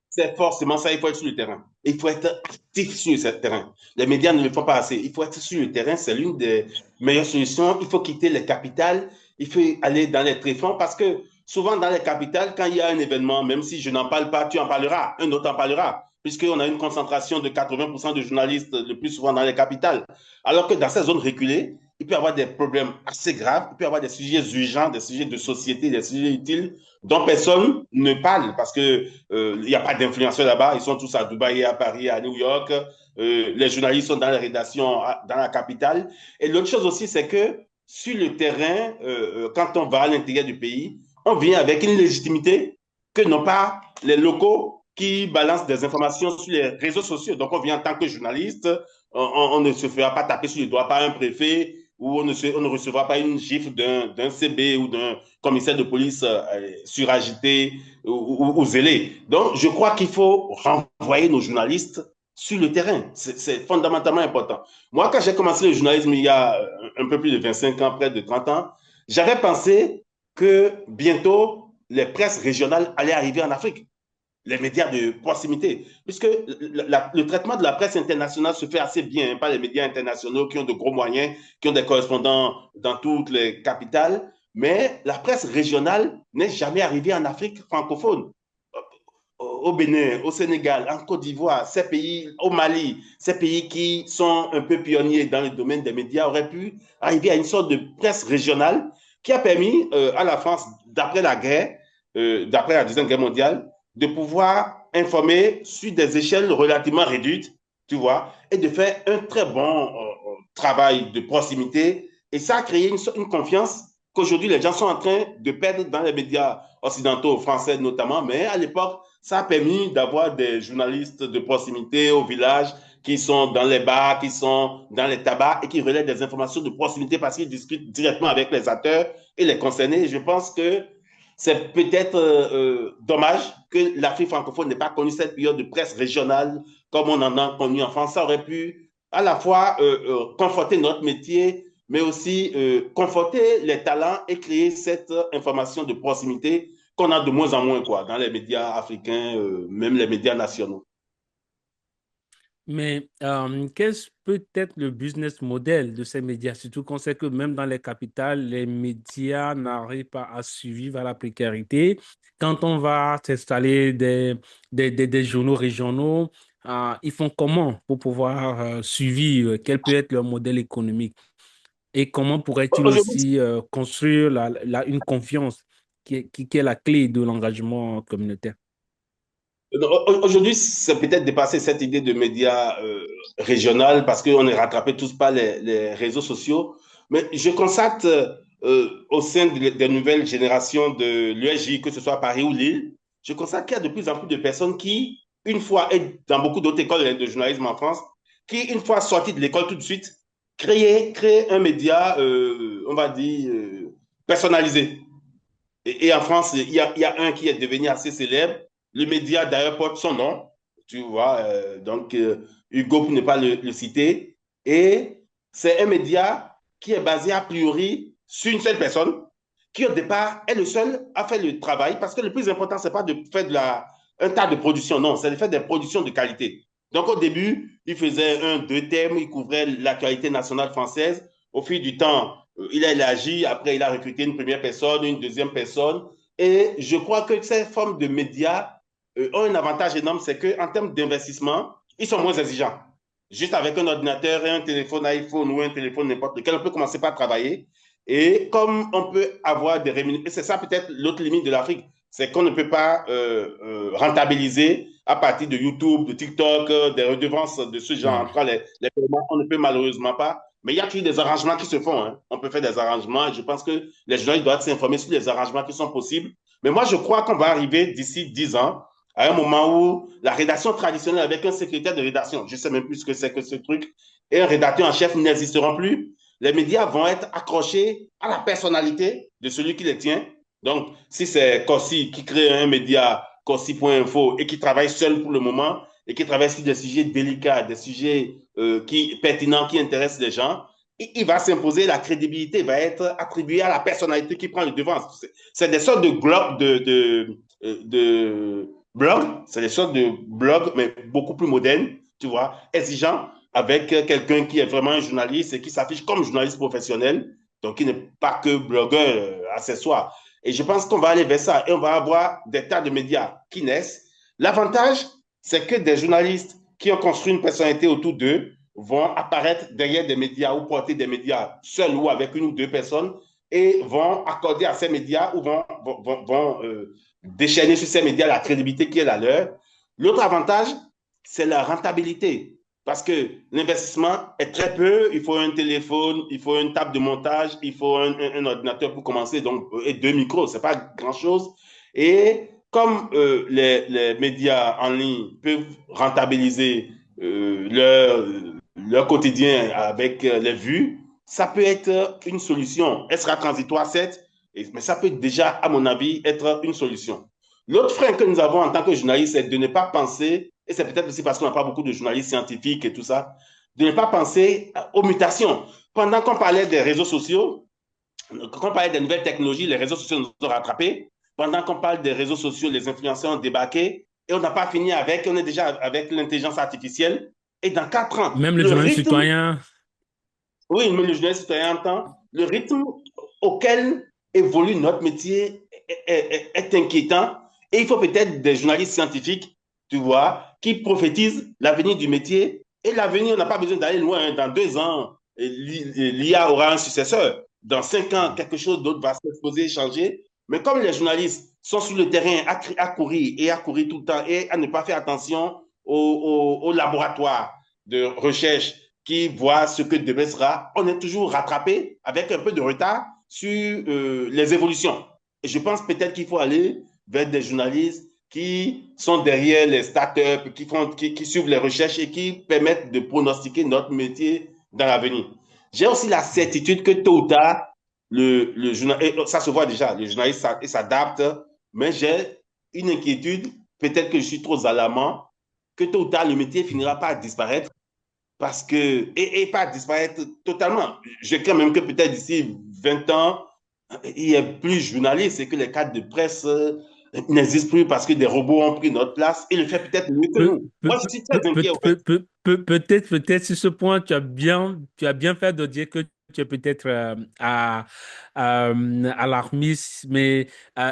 C'est forcément ça, il faut être sur le terrain. Il faut être actif sur ce terrain. Les médias ne le font pas assez. Il faut être sur le terrain, c'est l'une des meilleures solutions. Il faut quitter les capitales, il faut aller dans les tréfonds parce que souvent dans les capitales, quand il y a un événement, même si je n'en parle pas, tu en parleras, un autre en parlera, puisqu'on a une concentration de 80% de journalistes le plus souvent dans les capitales. Alors que dans ces zones reculées, il peut y avoir des problèmes assez graves, il peut y avoir des sujets urgents, des sujets de société, des sujets utiles dont personne ne parle parce que il n'y a pas d'influenceurs là-bas. Ils sont tous à Dubaï, à Paris, à New York. Les journalistes sont dans les rédactions dans la capitale. Et l'autre chose aussi, c'est que sur le terrain, quand on va à l'intérieur du pays, on vient avec une légitimité que n'ont pas les locaux qui balancent des informations sur les réseaux sociaux. Donc, on vient en tant que journaliste, on ne se fera pas taper sur les doigts par un préfet ou on ne recevra pas une gifle d'un CB ou d'un commissaire de police suragité ou zélé. Donc, je crois qu'il faut renvoyer nos journalistes sur le terrain. C'est fondamentalement important. Moi, quand j'ai commencé le journalisme il y a un peu plus de 25 ans, près de 30 ans, j'avais pensé que bientôt, les presses régionales allaient arriver en Afrique, les médias de proximité, puisque le traitement de la presse internationale se fait assez bien, hein, par les médias internationaux qui ont de gros moyens, qui ont des correspondants dans toutes les capitales, mais la presse régionale n'est jamais arrivée en Afrique francophone. Au Bénin, au Sénégal, en Côte d'Ivoire, ces pays, au Mali, ces pays qui sont un peu pionniers dans le domaine des médias auraient pu arriver à une sorte de presse régionale qui a permis à la France, d'après la guerre, d'après la Deuxième Guerre mondiale, de pouvoir informer sur des échelles relativement réduites, tu vois, et de faire un très bon travail de proximité. Et ça a créé une confiance qu'aujourd'hui les gens sont en train de perdre dans les médias occidentaux, français notamment, mais à l'époque, ça a permis d'avoir des journalistes de proximité au village qui sont dans les bars, qui sont dans les tabacs et qui relaient des informations de proximité parce qu'ils discutent directement avec les acteurs et les concernés. Je pense que c'est peut-être dommage que l'Afrique francophone n'ait pas connu cette période de presse régionale comme on en a connu en France. Ça aurait pu à la fois conforter notre métier, mais aussi conforter les talents et créer cette information de proximité qu'on a de moins en moins quoi, dans les médias africains, même les médias nationaux. Mais qu'est-ce peut être le business model de ces médias? Surtout qu'on sait que même dans les capitales, les médias n'arrivent pas à survivre à la précarité. Quand on va s'installer des journaux régionaux, ils font comment pour pouvoir suivre? Quel peut être leur modèle économique? Et comment pourrait-il Aujourd'hui, aussi construire une confiance qui est la clé de l'engagement communautaire? Aujourd'hui, c'est peut-être dépasser cette idée de médias régional parce qu'on est rattrapé tous par les réseaux sociaux. Mais je constate au sein des nouvelles générations de l'USJ, que ce soit à Paris ou Lille, je constate qu'il y a de plus en plus de personnes qui, une fois, et dans beaucoup d'autres écoles de journalisme en France, qui, une fois sorties de l'école tout de suite, créent un média, on va dire, personnalisé. Et en France, il y a un qui est devenu assez célèbre. Le média, d'ailleurs, porte son nom. Tu vois, donc Hugo, pour ne pas le citer. Et c'est un média qui est basé a priori sur une seule personne, qui au départ est le seul à faire le travail, parce que le plus important, c'est pas de faire un tas de productions, non, c'est de faire des productions de qualité. Donc au début, il faisait un, deux thèmes, il couvrait l'actualité nationale française. Au fil du temps, il a élargi, après il a recruté une première personne, une deuxième personne. Et je crois que ces formes de médias ont un avantage énorme, c'est qu'en termes d'investissement, ils sont moins exigeants. Juste avec un ordinateur et un téléphone iPhone ou un téléphone n'importe lequel, on peut commencer par travailler. Et comme on peut avoir des rémunérations, c'est ça peut-être l'autre limite de l'Afrique. c'est qu'on ne peut pas rentabiliser à partir de YouTube, de TikTok, des redevances de ce genre. En Oui. tout cas, les paiements, on ne peut malheureusement pas. Mais il y a toujours des arrangements qui se font. Hein. On peut faire des arrangements. Et je pense que les journalistes doivent s'informer sur les arrangements qui sont possibles. Mais moi, je crois qu'on va arriver d'ici 10 ans à un moment où la rédaction traditionnelle avec un secrétaire de rédaction, je ne sais même plus ce que c'est que ce truc, et un rédacteur en chef n'existeront plus. Les médias vont être accrochés à la personnalité de celui qui les tient. Donc, si c'est Corsi qui crée un média, Corsi.info, et qui travaille seul pour le moment, et qui travaille sur des sujets délicats, des sujets pertinents qui intéressent les gens, il va s'imposer, la crédibilité va être attribuée à la personnalité qui prend le devant. C'est des sortes de blogs de blogs, c'est des sortes de blogs, mais beaucoup plus modernes, tu vois, exigeants, avec quelqu'un qui est vraiment un journaliste et qui s'affiche comme journaliste professionnel, donc qui n'est pas que blogueur accessoire. Et je pense qu'on va aller vers ça et on va avoir des tas de médias qui naissent. L'avantage, c'est que des journalistes qui ont construit une personnalité autour d'eux vont apparaître derrière des médias ou porter des médias seuls ou avec une ou deux personnes et vont accorder à ces médias ou vont déchaîner sur ces médias la crédibilité qui est la leur. L'autre avantage, c'est la rentabilité. Parce que l'investissement est très peu, il faut un téléphone, il faut une table de montage, il faut un ordinateur pour commencer, donc, et deux micros, c'est pas grand-chose. Et comme les médias en ligne peuvent rentabiliser leur quotidien avec les vues, ça peut être une solution. Elle sera transitoire, certes, mais ça peut déjà, à mon avis, être une solution. L'autre frein que nous avons en tant que journaliste, c'est de ne pas penser, et c'est peut-être aussi parce qu'on n'a pas beaucoup de journalistes scientifiques et tout ça, de ne pas penser aux mutations. Pendant qu'on parlait des réseaux sociaux, quand on parlait des nouvelles technologies, les réseaux sociaux nous ont rattrapés. Pendant qu'on parle des réseaux sociaux, les influenceurs ont débarqué et on n'a pas fini avec, on est déjà avec l'intelligence artificielle. Et dans 4 ans, Même les le journalistes rythme, citoyens. oui, mais le journaliste citoyen entend, le rythme auquel évolue notre métier est inquiétant. Et il faut peut-être des journalistes scientifiques, tu vois, qui prophétisent l'avenir du métier. Et l'avenir, on n'a pas besoin d'aller loin. Hein. Dans 2 ans, l'IA aura un successeur. Dans 5 ans, quelque chose d'autre va s'exposer, changer. Mais comme les journalistes sont sur le terrain à courir et à courir tout le temps et à ne pas faire attention au laboratoire de recherche qui voit ce que demain sera, on est toujours rattrapé avec un peu de retard sur les évolutions. Et je pense peut-être qu'il faut aller vers des journalistes qui sont derrière les startups, qui suivent les recherches et qui permettent de pronostiquer notre métier dans l'avenir. J'ai aussi la certitude que tôt ou tard, le journal, ça se voit déjà, le journaliste s'adapte, mais j'ai une inquiétude, peut-être que je suis trop alarmant, que tôt ou tard, le métier finira par disparaître parce que, et pas disparaître totalement. Je crains même que peut-être d'ici 20 ans, il n'y ait plus journalistes et que les cadres de presse n'existent plus parce que des robots ont pris notre place et le fait peut-être mieux que Peut, nous. Moi, je suis très inquiet, en fait. peut-être sur ce point, tu as bien fait de dire que tu es peut-être alarmiste, mais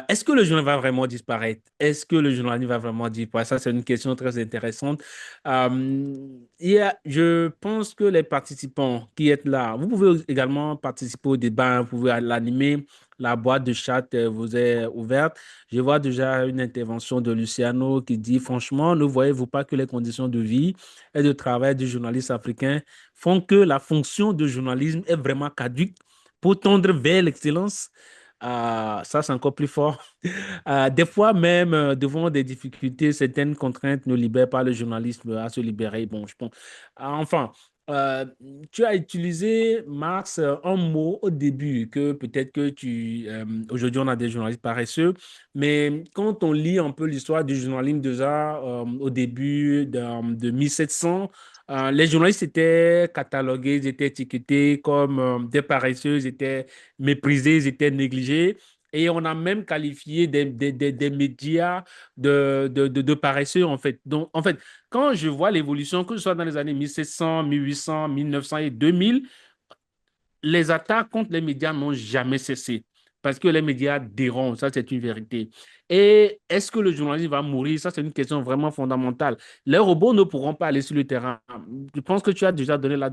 est-ce que le journal va vraiment disparaître? Est-ce que le journalisme va vraiment disparaître? Ça, c'est une question très intéressante. Je pense que les participants qui êtes là, vous pouvez également participer au débat, hein, vous pouvez l'animer. La boîte de chat vous est ouverte. Je vois déjà une intervention de Luciano qui dit, franchement, ne voyez-vous pas que les conditions de vie et de travail du journaliste africain font que la fonction de journalisme est vraiment caduque pour tendre vers l'excellence? Ça, c'est encore plus fort. Des fois même, devant des difficultés, certaines contraintes ne libèrent pas le journalisme à se libérer. Bon, je pense. Enfin, euh, tu as utilisé, Max, un mot au début que peut-être que aujourd'hui, on a des journalistes paresseux, mais quand on lit un peu l'histoire du journalisme déjà au début de 1700, les journalistes étaient catalogués, ils étaient étiquetés comme des paresseux, ils étaient méprisés, ils étaient négligés. Et on a même qualifié des médias de paresseux, en fait. Donc, en fait, quand je vois l'évolution, que ce soit dans les années 1700, 1800, 1900 et 2000, les attaques contre les médias n'ont jamais cessé. Parce que les médias dérangent, ça c'est une vérité. Et est-ce que le journalisme va mourir? Ça c'est une question vraiment fondamentale. Les robots ne pourront pas aller sur le terrain. Je pense que tu as déjà donné la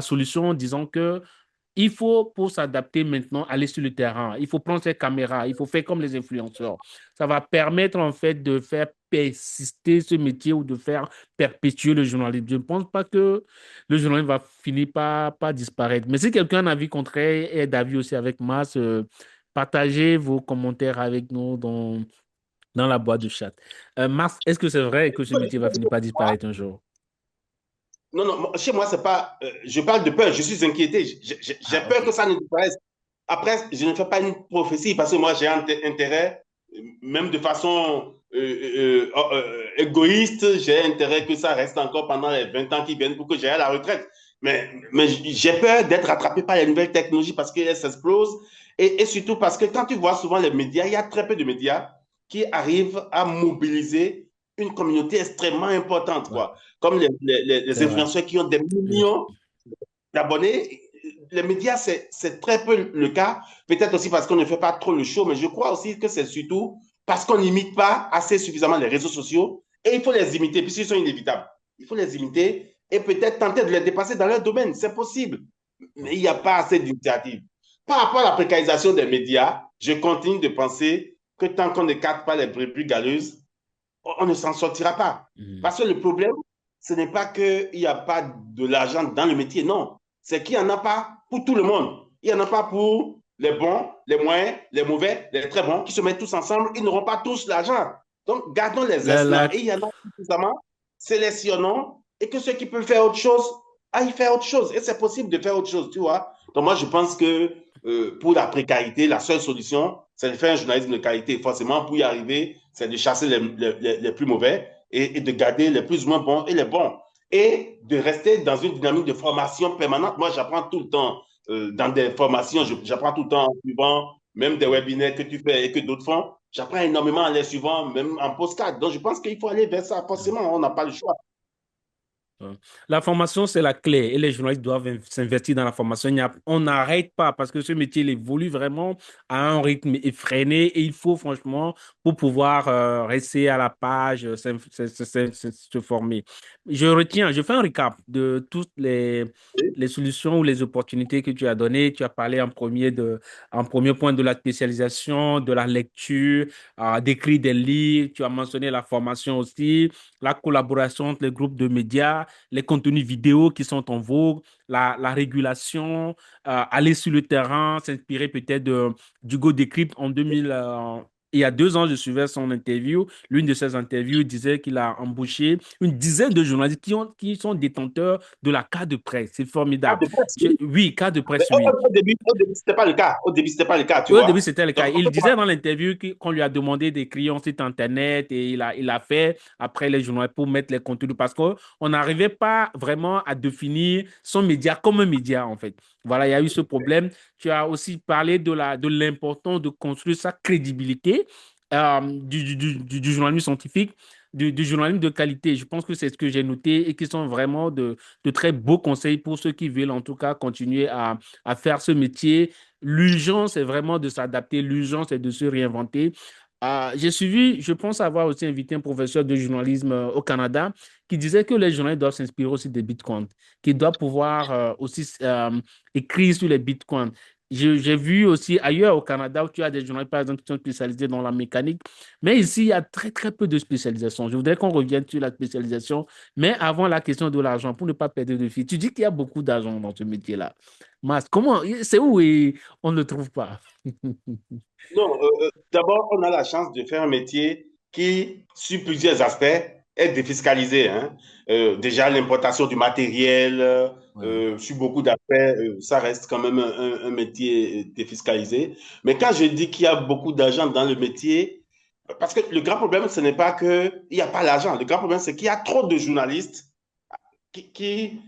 solution en disant que Il faut, pour s'adapter maintenant, aller sur le terrain. Il faut prendre ses caméras. Il faut faire comme les influenceurs. Ça va permettre, en fait, de faire persister ce métier ou de faire perpétuer le journalisme. Je ne pense pas que le journalisme va finir par disparaître. Mais si quelqu'un a un avis contraire et est d'avis aussi avec moi, partagez vos commentaires avec nous dans la boîte de chat. Mars, est-ce que c'est vrai que ce métier va finir par disparaître un jour? Non, non, chez moi, c'est pas. Je parle de peur, je suis inquiété. J'ai Ah, peur ok. que ça ne disparaisse. Après, je ne fais pas une prophétie parce que moi, j'ai intérêt, même de façon égoïste, j'ai intérêt que ça reste encore pendant les 20 ans qui viennent pour que j'aille à la retraite. Mais j'ai peur d'être attrapé par les nouvelles technologies parce qu'elles s'explosent. Et surtout parce que quand tu vois souvent les médias, il y a très peu de médias qui arrivent à mobiliser une communauté extrêmement importante, Ouais, quoi. Comme les c'est vrai. influenceurs qui ont des Je- millions d'abonnés. Les médias, c'est très peu le cas. Peut-être aussi parce qu'on ne fait pas trop le show, mais je crois aussi que c'est surtout parce qu'on n'imite pas assez suffisamment les réseaux sociaux. Et il faut les imiter, puisqu'ils sont inévitables. Il faut les imiter et peut-être tenter de les dépasser dans leur domaine. C'est possible. Mais il n'y a pas assez d'initiatives. Par rapport à la précarisation des médias, je continue de penser que tant qu'on ne capte pas les brebis galeuses, on ne s'en sortira pas. Mhm. Parce que le problème, ce n'est pas qu'il n'y a pas de l'argent dans le métier, non. C'est qu'il n'y en a pas pour tout le monde. Il n'y en a pas pour les bons, les moyens, les mauvais, les très bons, qui se mettent tous ensemble, ils n'auront pas tous l'argent. Donc, gardons les La, excellents. la, Et il y en a suffisamment, sélectionnons, et que ceux qui peuvent faire autre chose, aillent faire autre chose. Et c'est possible de faire autre chose, tu vois. Donc, moi, je pense que pour la précarité, la seule solution, c'est de faire un journalisme de qualité. Forcément, pour y arriver, c'est de chasser les plus mauvais et de garder les plus ou moins bons et les bons. Et de rester dans une dynamique de formation permanente. Moi, j'apprends tout le temps dans des formations, j'apprends tout le temps en suivant même des webinaires que tu fais et que d'autres font. J'apprends énormément en les suivant, même en postcard. Donc, je pense qu'il faut aller vers ça. Forcément, on n'a pas le choix. Ouais. La formation, c'est la clé et les journalistes doivent s'investir dans la formation. On n'arrête pas parce que ce métier il évolue vraiment à un rythme effréné et il faut franchement, pour pouvoir rester à la page, se former. Je fais un recap de toutes les solutions ou les opportunités que tu as données. Tu as parlé en premier point de la spécialisation, de la lecture, d'écrire des livres. Tu as mentionné la formation aussi, la collaboration entre les groupes de médias, les contenus vidéo qui sont en vogue, la régulation, aller sur le terrain, s'inspirer peut-être d'Hugo Décrypte en 2000. Il y a 2 ans, je suivais son interview. L'une de ses interviews disait qu'il a embauché une dizaine de journalistes qui sont détenteurs de la carte de presse. C'est Ah, formidable. de presse, oui. Oui, carte de Mais presse, oui. au début ce n'était pas le cas. Au début, ce n'était pas le cas, tu Au début, vois. c'était le Donc, cas. on Il peut disait dans l'interview qu'on lui a demandé d'écrire un site internet et il a fait après les journaux pour mettre les contenus parce qu'on n'arrivait pas vraiment à définir son média comme un média, en fait. Voilà, il y a eu ce problème. Tu as aussi parlé de l'importance de construire sa crédibilité du journalisme scientifique, du journalisme de qualité. Je pense que c'est ce que j'ai noté et qui sont vraiment de très beaux conseils pour ceux qui veulent en tout cas continuer à faire ce métier. L'urgence est vraiment de s'adapter, l'urgence est de se réinventer. J'ai suivi, je pense avoir aussi invité un professeur de journalisme au Canada qui disait que les journalistes doivent s'inspirer aussi des bitcoins, qu'ils doivent pouvoir aussi écrire sur les bitcoins. J'ai vu aussi ailleurs au Canada où tu as des journalistes, par exemple, qui sont spécialisés dans la mécanique, mais ici, il y a très, très peu de spécialisation. Je voudrais qu'on revienne sur la spécialisation, mais avant la question de l'argent, pour ne pas perdre de fil. Tu dis qu'il y a beaucoup d'argent dans ce métier-là. Mas, comment, c'est où et on ne le trouve pas? non, d'abord, on a la chance de faire un métier qui, sur plusieurs aspects, est défiscalisé, hein. Déjà, l'importation du matériel, Ouais. sur beaucoup d'aspects, ça reste quand même un métier défiscalisé. Mais quand je dis qu'il y a beaucoup d'argent dans le métier, parce que le grand problème, ce n'est pas qu'il n'y a pas l'argent. Le grand problème, c'est qu'il y a trop de journalistes qui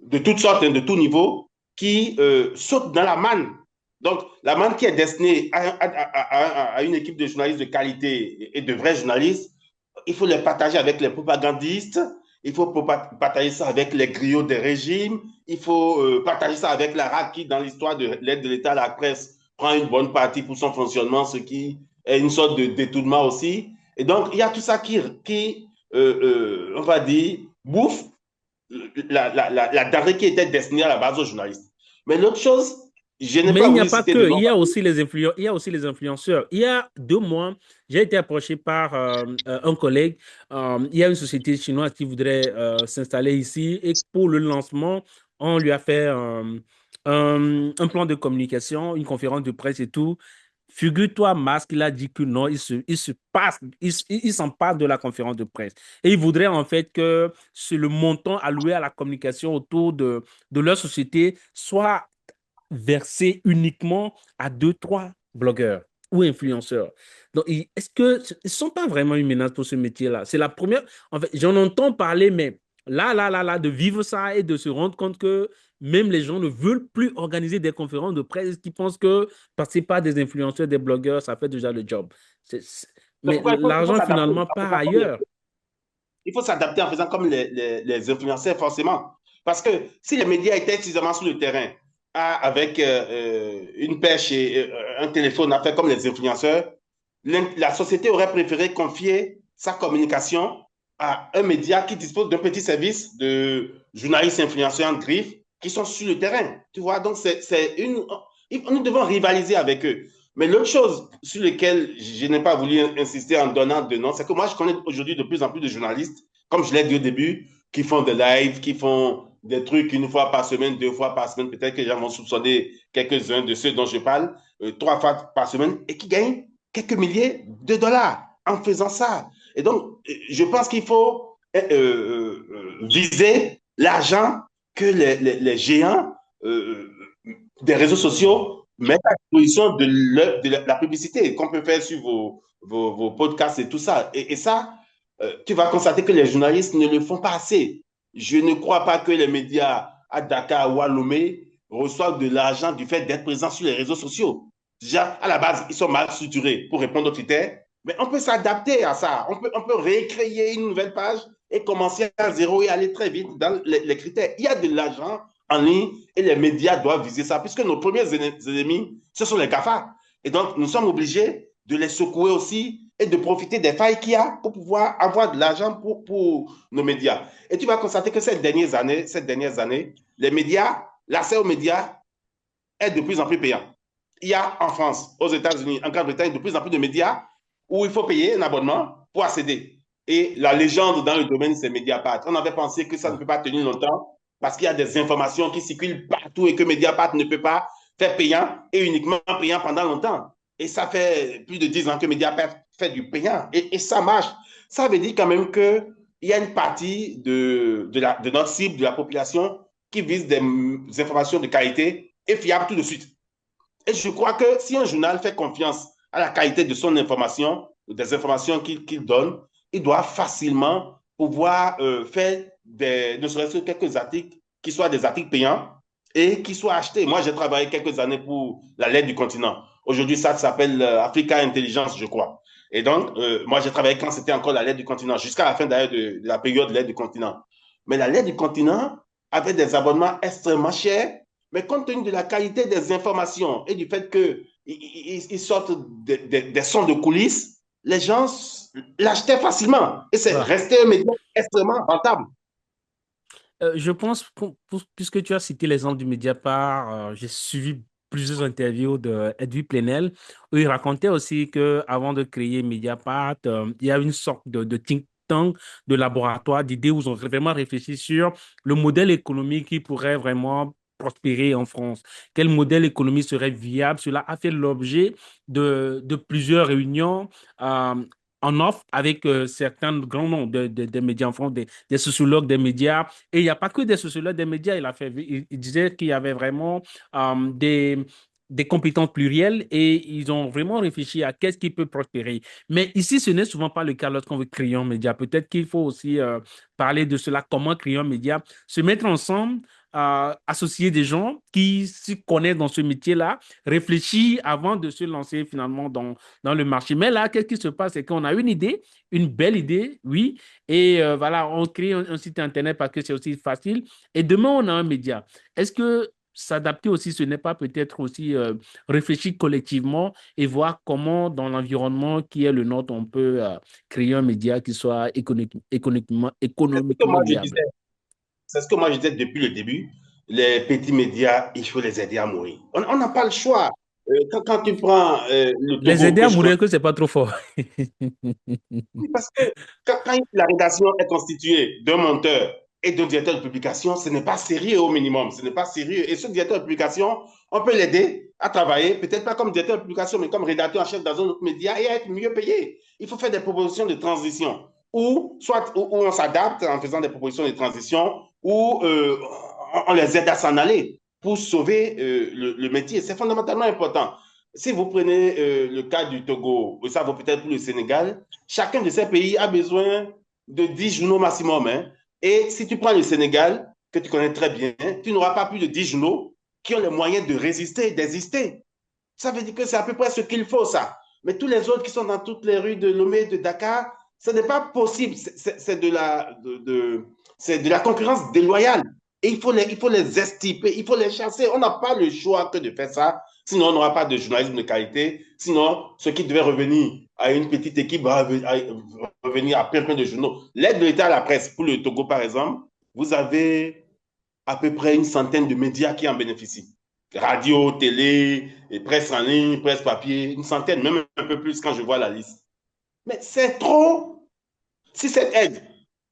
de toutes sortes, hein, de tout niveau, qui sautent dans la manne. Donc, la manne qui est destinée à une équipe de journalistes de qualité et de vrais journalistes, il faut les partager avec les propagandistes, il faut partager ça avec les griots des régimes, il faut partager ça avec la RAC qui, dans l'histoire de l'aide de l'État à la presse, prend une bonne partie pour son fonctionnement, ce qui est une sorte de détournement aussi. Et donc, il y a tout ça qui on va dire, bouffe la denrée qui était destinée à la base aux journalistes. Mais l'autre chose, je n'ai Mais pas il n'y a voulu pas citer de que, nom. il y a aussi les influenceurs. Il y a 2 mois, j'ai été approché par un collègue. Il y a une société chinoise qui voudrait s'installer ici et pour le lancement, on lui a fait un plan de communication, une conférence de presse et tout. Figure-toi, Musk, il a dit que non, il se passe, il s'en passe de la conférence de presse. Et il voudrait en fait que le montant alloué à la communication autour de leur société soit versé uniquement à 2, 3 blogueurs ou influenceurs. Donc, est-ce que ce ne sont pas vraiment une menace pour ce métier-là? C'est la première. En fait, j'en entends parler, mais là, de vivre ça et de se rendre compte que même les gens ne veulent plus organiser des conférences de presse qui pensent que passer par des influenceurs, des blogueurs, ça fait déjà le job. C'est Mais pourquoi il faut l'argent s'adapter finalement en part faisant comme ailleurs. il faut s'adapter en faisant comme les influenceurs, forcément. Parce que si les médias étaient suffisamment sur le terrain, avec une pêche et un téléphone à faire comme les influenceurs, la société aurait préféré confier sa communication à un média qui dispose d'un petit service de journalistes influenceurs en griffe qui sont sur le terrain. Tu vois, donc c'est une. Nous devons rivaliser avec eux. Mais l'autre chose sur laquelle je n'ai pas voulu insister en donnant de nom, c'est que moi, je connais aujourd'hui de plus en plus de journalistes, comme je l'ai dit au début, qui font des lives, qui font des trucs 1 fois par semaine, 2 fois par semaine. Peut-être que les gens vont soupçonner quelques-uns de ceux dont je parle, 3 fois par semaine, et qui gagnent quelques milliers de dollars en faisant ça. Et donc, je pense qu'il faut viser l'argent que les géants des réseaux sociaux mettent à disposition de la publicité qu'on peut faire sur vos podcasts et tout ça. Et ça, tu vas constater que les journalistes ne le font pas assez. Je ne crois pas que les médias à Dakar ou à Lomé reçoivent de l'argent du fait d'être présents sur les réseaux sociaux. Déjà, à la base, ils sont mal structurés pour répondre aux critères, mais on peut s'adapter à ça. On peut récréer une nouvelle page et commencer à zéro et aller très vite dans les critères. Il y a de l'argent en ligne et les médias doivent viser ça, puisque nos premiers ennemis, ce sont les GAFA. Et donc, nous sommes obligés de les secouer aussi et de profiter des failles qu'il y a pour pouvoir avoir de l'argent pour nos médias. Et tu vas constater que ces dernières années, les médias, l'accès aux médias est de plus en plus payant. Il y a en France, aux États-Unis, en Grande-Bretagne, de plus en plus de médias où il faut payer un abonnement pour accéder. Et la légende dans le domaine, c'est Mediapart. On avait pensé que ça ne peut pas tenir longtemps parce qu'il y a des informations qui circulent partout et que Mediapart ne peut pas faire payant et uniquement payant pendant longtemps. Et ça fait plus de 10 ans que Mediapart fait du payant. Et ça marche. Ça veut dire quand même qu'il y a une partie de notre cible, de la population, qui vise des informations de qualité et fiables tout de suite. Et je crois que si un journal fait confiance à la qualité de son information, des informations qu'il donne, il doit facilement pouvoir faire ne serait-ce que quelques articles qui soient des articles payants et qui soient achetés. Moi, j'ai travaillé quelques années pour la lettre du continent. Aujourd'hui, ça s'appelle Africa Intelligence, je crois. Et donc, moi, j'ai travaillé quand c'était encore la lettre du continent, jusqu'à la fin d'ailleurs de la période de l'aide du continent. Mais la lettre du continent avait des abonnements extrêmement chers, mais compte tenu de la qualité des informations et du fait qu'ils sortent des sons de coulisses, les gens l'achetaient facilement. Et c'est Voilà. resté un média extrêmement rentable. Je pense, puisque tu as cité l'exemple du Mediapart, j'ai suivi plusieurs interviews de Edwy Plenel, où il racontait aussi que avant de créer Mediapart, il y a une sorte de think tank, de laboratoire d'idées où ils ont vraiment réfléchi sur le modèle économique qui pourrait vraiment prospérer en France. Quel modèle économique serait viable? Cela a fait l'objet de plusieurs réunions euh, en off avec certains grands noms des médias en France, des sociologues des médias et il n'y a pas que des sociologues des médias. Il disait qu'il y avait vraiment des compétences plurielles et ils ont vraiment réfléchi à qu'est-ce qui peut prospérer. Mais ici, ce n'est souvent pas le cas lorsqu'on veut créer un média. Peut-être qu'il faut aussi parler de cela, comment créer un média, se mettre ensemble, associer des gens qui s'y connaissent dans ce métier-là, réfléchir avant de se lancer finalement dans le marché. Mais là, qu'est-ce qui se passe? C'est qu'on a une idée, une belle idée, oui, et voilà, on crée un site Internet parce que c'est aussi facile. Et demain, on a un média. Est-ce que s'adapter aussi, ce n'est pas peut-être aussi réfléchir collectivement et voir comment, dans l'environnement qui est le nôtre, on peut créer un média qui soit C'est ce que économiquement moi je disais. viable? C'est ce que moi je disais depuis le début. les petits médias, il faut les aider à mourir. On n'a pas le choix. Quand tu prends le Les Togo aider que à je connais, mourir, que c'est pas trop fort. parce que quand la rédaction est constituée d'un monteur et d'un directeur de publication, ce n'est pas sérieux au minimum. Ce n'est pas sérieux. Et ce directeur de publication, on peut l'aider à travailler, peut-être pas comme directeur de publication, mais comme rédacteur en chef dans un autre média et à être mieux payé. Il faut faire des propositions de transition ou soit où on s'adapte en faisant des propositions de transition ou on les aide à s'en aller pour sauver le métier. C'est fondamentalement important. Si vous prenez le cas du Togo, ça vaut peut-être pour le Sénégal, chacun de ces pays a besoin de 10 journaux maximum. Hein. Et si tu prends le Sénégal, que tu connais très bien, tu n'auras pas plus de 10 journaux qui ont les moyens de résister, d'exister. Ça veut dire que c'est à peu près ce qu'il faut, ça. Mais tous les autres qui sont dans toutes les rues de Lomé, de Dakar, ce n'est pas possible. C'est de la concurrence déloyale. Et il faut les estiper, il faut les chasser. On n'a pas le choix que de faire ça. Sinon, on n'aura pas de journalisme de qualité. Sinon, ce qui devait revenir à une petite équipe va revenir à plein de journaux. L'aide de l'État à la presse, pour le Togo par exemple, vous avez à peu près une centaine de médias qui en bénéficient. Radio, télé, presse en ligne, presse papier, une centaine, même un peu plus quand je vois la liste. Mais c'est trop. Si cette aide,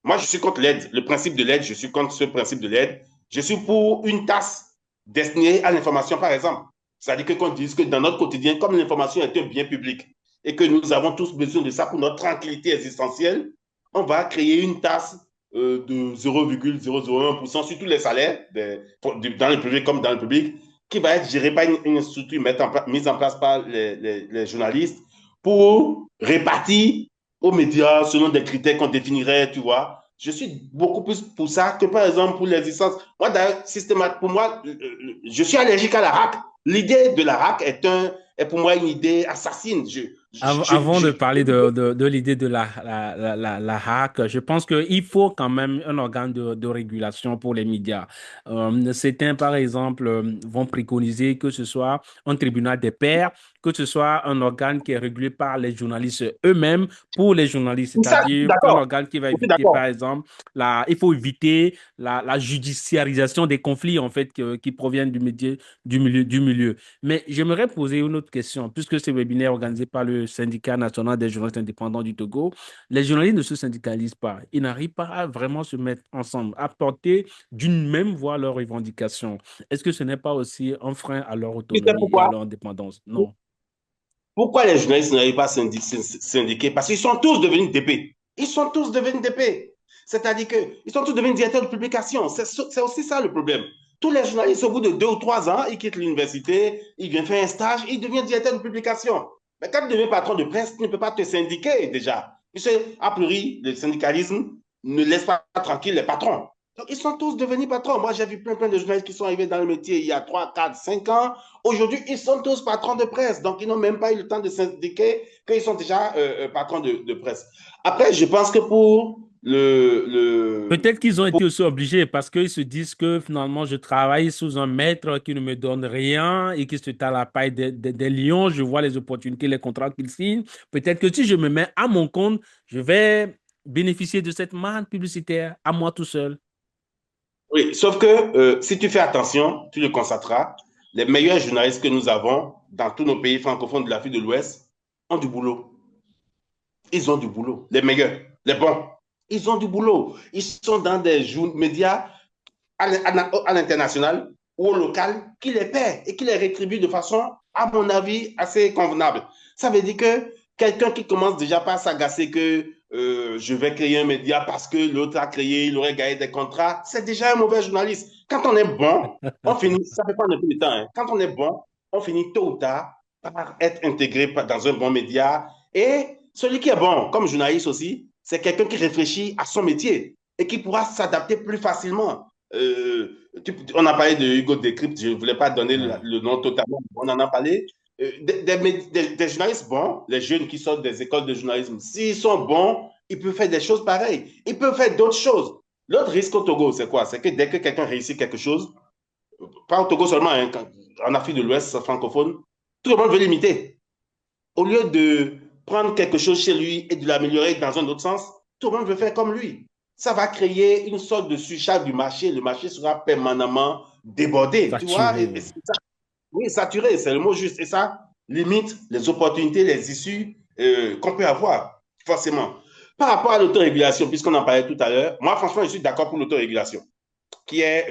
moi je suis contre l'aide, le principe de l'aide, je suis contre ce principe de l'aide. Je suis pour une tasse destinée à l'information, par exemple. C'est-à-dire que qu'on dise que dans notre quotidien, comme l'information est un bien public et que nous avons tous besoin de ça pour notre tranquillité existentielle, on va créer une tasse de 0,001% sur tous les salaires, dans le privé comme dans le public, qui va être gérée par une structure mise en place par les journalistes pour répartir aux médias selon des critères qu'on définirait, tu vois. Je suis beaucoup plus pour ça que par exemple pour les licences. Moi, systématiquement, pour moi, je suis allergique à la RAC. L'idée de la RAC est pour moi une idée assassine. Avant de parler de l'idée de la hack, je pense qu'il faut quand même un organe de régulation pour les médias. Certains, par exemple, vont préconiser que ce soit un tribunal des pairs, que ce soit un organe qui est régulé par les journalistes eux-mêmes pour les journalistes, ça, je suis c'est-à-dire un d'accord. organe qui va Je suis éviter, par d'accord. exemple, il faut éviter la judiciarisation des conflits, en fait, qui proviennent du milieu. Mais j'aimerais poser une autre question, puisque ce webinaire est organisé par le syndicat national des journalistes indépendants du Togo. Les journalistes ne se syndicalisent pas. Ils n'arrivent pas à vraiment se mettre ensemble, à porter d'une même voix leurs revendications. Est-ce que ce n'est pas aussi un frein à leur Tu sais autonomie et à pourquoi? leur indépendance? Non. Pourquoi les journalistes n'arrivent pas à syndiquer? Parce qu'ils sont tous devenus DP. Ils sont tous devenus DP. C'est-à-dire qu'ils sont tous devenus directeurs de publication. C'est aussi ça le problème. Tous les journalistes, au bout de 2 ou 3 ans, ils quittent l'université, ils viennent faire un stage, ils deviennent directeurs de publication. Mais quand tu deviens patron de presse, tu ne peux pas te syndiquer déjà. Puisque, a priori, le syndicalisme ne laisse pas tranquille les patrons. Donc, ils sont tous devenus patrons. Moi, j'ai vu plein de journalistes qui sont arrivés dans le métier il y a 3, 4, 5 ans. Aujourd'hui, ils sont tous patrons de presse. Donc, ils n'ont même pas eu le temps de syndiquer qu'ils sont déjà patrons de presse. Après, je pense que pour Peut-être qu'ils ont été aussi obligés parce qu'ils se disent que finalement, je travaille sous un maître qui ne me donne rien et qui se taille la paille des lions. Je vois les opportunités, les contrats qu'ils signent. Peut-être que si je me mets à mon compte, je vais bénéficier de cette manne publicitaire à moi tout seul. Oui, sauf que si tu fais attention, tu le constateras, les meilleurs journalistes que nous avons dans tous nos pays francophones de l'Afrique de l'Ouest ont du boulot. Ils ont du boulot. Les meilleurs, les bons, ils ont du boulot. Ils sont dans des médias à l'international ou au local qui les paient et qui les rétribuent de façon, à mon avis, assez convenable. Ça veut dire que quelqu'un qui commence déjà par s'agacer que je vais créer un média parce que l'autre a créé, il aurait gagné des contrats, c'est déjà un mauvais journaliste. Quand on est bon, on finit, ça fait pas un peu de temps, hein, quand on est bon, on finit tôt ou tard par être intégré dans un bon média. Et celui qui est bon, comme journaliste aussi, c'est quelqu'un qui réfléchit à son métier et qui pourra s'adapter plus facilement. On a parlé de Hugo Décrypte, je ne voulais pas donner Ouais. le nom totalement, on en a parlé. Des journalistes bons, les jeunes qui sortent des écoles de journalisme, s'ils sont bons, ils peuvent faire des choses pareilles. Ils peuvent faire d'autres choses. L'autre risque au Togo, c'est quoi? C'est que dès que quelqu'un réussit quelque chose, pas au Togo seulement, hein, en Afrique de l'Ouest francophone, tout le monde veut l'imiter. Au lieu de prendre quelque chose chez lui et de l'améliorer dans un autre sens, tout le monde veut faire comme lui. Ça va créer une sorte de surcharge du marché. Le marché sera permanemment débordé, tu vois. Saturé. Oui, saturé, c'est le mot juste. Et ça limite les opportunités, les issues qu'on peut avoir, forcément. Par rapport à l'autorégulation, puisqu'on en parlait tout à l'heure, moi, franchement, je suis d'accord pour l'autorégulation, qui est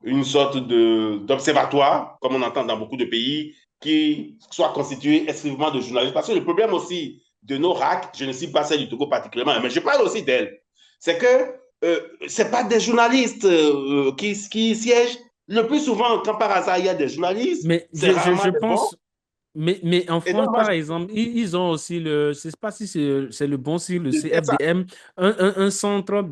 une sorte d'observatoire, comme on entend dans beaucoup de pays, qui soit constitué exclusivement de journalistes. Parce que le problème aussi de nos RAC, je ne cite pas celle du Togo particulièrement, mais je parle aussi d'elle, c'est que ce pas des journalistes qui siègent. Le plus souvent, quand par hasard il y a des journalistes, Mais c'est rarement je des bons. pense, mais en Et donc, France, moi, par exemple, ils ont aussi le, je sais pas si c'est le bon sigle, le je disais ça. CFDM, un centre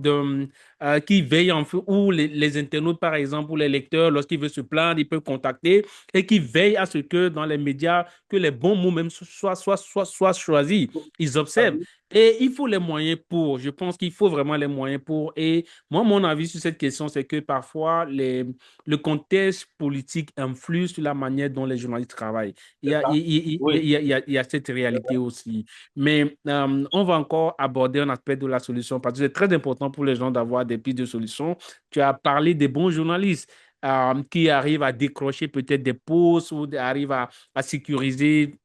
qui veille en fait, où les internautes, par exemple, ou les lecteurs, lorsqu'ils veulent se plaindre, ils peuvent contacter et qui veille à ce que dans les médias, que les bons mots même soient choisis. Ils observent. Et il faut les moyens pour, je pense qu'il faut vraiment les moyens pour. Et moi, mon avis sur cette question, c'est que parfois, le contexte politique influe sur la manière dont les journalistes travaillent. Oui. Il y a cette réalité aussi. Mais on va encore aborder un aspect de la solution parce que c'est très important pour les gens d'avoir des pistes de solutions. Tu as parlé des bons journalistes. Qui arrivent à décrocher peut-être des postes ou arrivent à sécuriser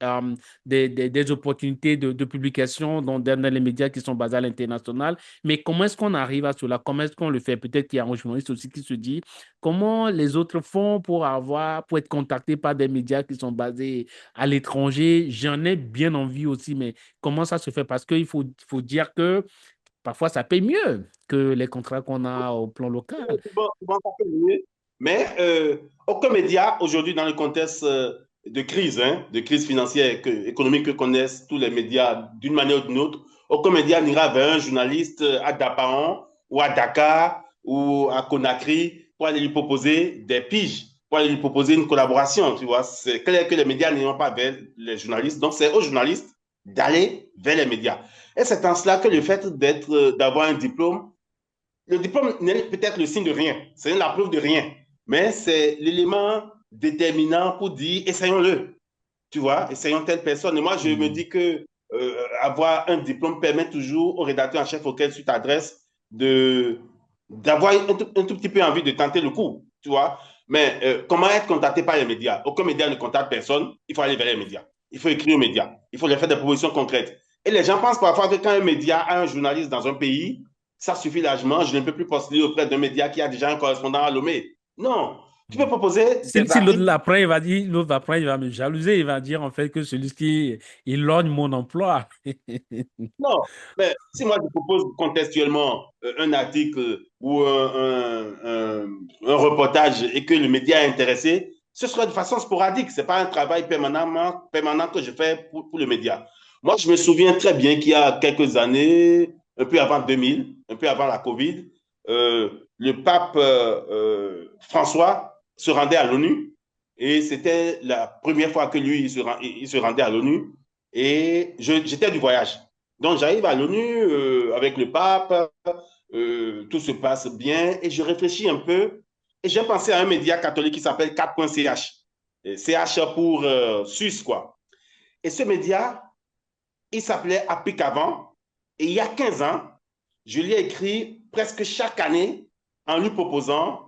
des opportunités de publication dans les médias qui sont basés à l'international. Mais comment est-ce qu'on arrive à cela? Comment est-ce qu'on le fait? Peut-être qu'il y a un journaliste aussi qui se dit comment les autres font pour être contactés par des médias qui sont basés à l'étranger? J'en ai bien envie aussi, mais comment ça se fait? Parce faut dire que parfois ça paye mieux que les contrats qu'on a au plan local. Souvent, ça peut mieux. Mais aucun média aujourd'hui dans le contexte de crise, hein, de crise financière, économique que connaissent tous les médias d'une manière ou d'une autre, aucun média n'ira vers un journaliste à Daparan ou à Dakar ou à Conakry pour aller lui proposer des piges, pour aller lui proposer une collaboration. Tu vois, c'est clair que les médias n'iront pas vers les journalistes. Donc, c'est aux journalistes d'aller vers les médias. Et c'est en cela que le fait d'avoir un diplôme, le diplôme n'est peut-être le signe de rien, c'est la preuve de rien, mais c'est l'élément déterminant pour dire essayons-le, tu vois, essayons telle personne. Et moi, je me Hmm. dis que avoir un diplôme permet toujours au rédacteur en chef auquel tu t'adresses d'avoir un tout petit peu envie de tenter le coup, tu vois. Mais comment être contacté par les médias? Aucun média ne contacte personne, il faut aller vers les médias. Il faut écrire aux médias, il faut leur faire des propositions concrètes. Et les gens pensent parfois que quand un média a un journaliste dans un pays, ça suffit largement, je ne peux plus postuler auprès d'un média qui a déjà un correspondant à Lomé. Non, tu peux proposer des Si l'autre articles. l'apprend, il va dire, l'autre après, il va me jalouser, il va dire en fait que celui-ci, il lorgne mon emploi. Non, mais si moi je propose contextuellement un article ou un reportage et que le média est intéressé, ce sera de façon sporadique. Ce n'est pas un travail permanent que je fais pour le média. Moi, je me souviens très bien qu'il y a quelques années, un peu avant 2000, un peu avant la Covid, le pape François se rendait à l'ONU et c'était la première fois que lui, il se rendait à l'ONU et j'étais du voyage. Donc j'arrive à l'ONU avec le pape, tout se passe bien et je réfléchis un peu et j'ai pensé à un média catholique qui s'appelle 4.ch. CH pour Suisse, quoi. Et ce média, il s'appelait Apic avant. Et il y a 15 ans, je lui ai écrit presque chaque année en lui proposant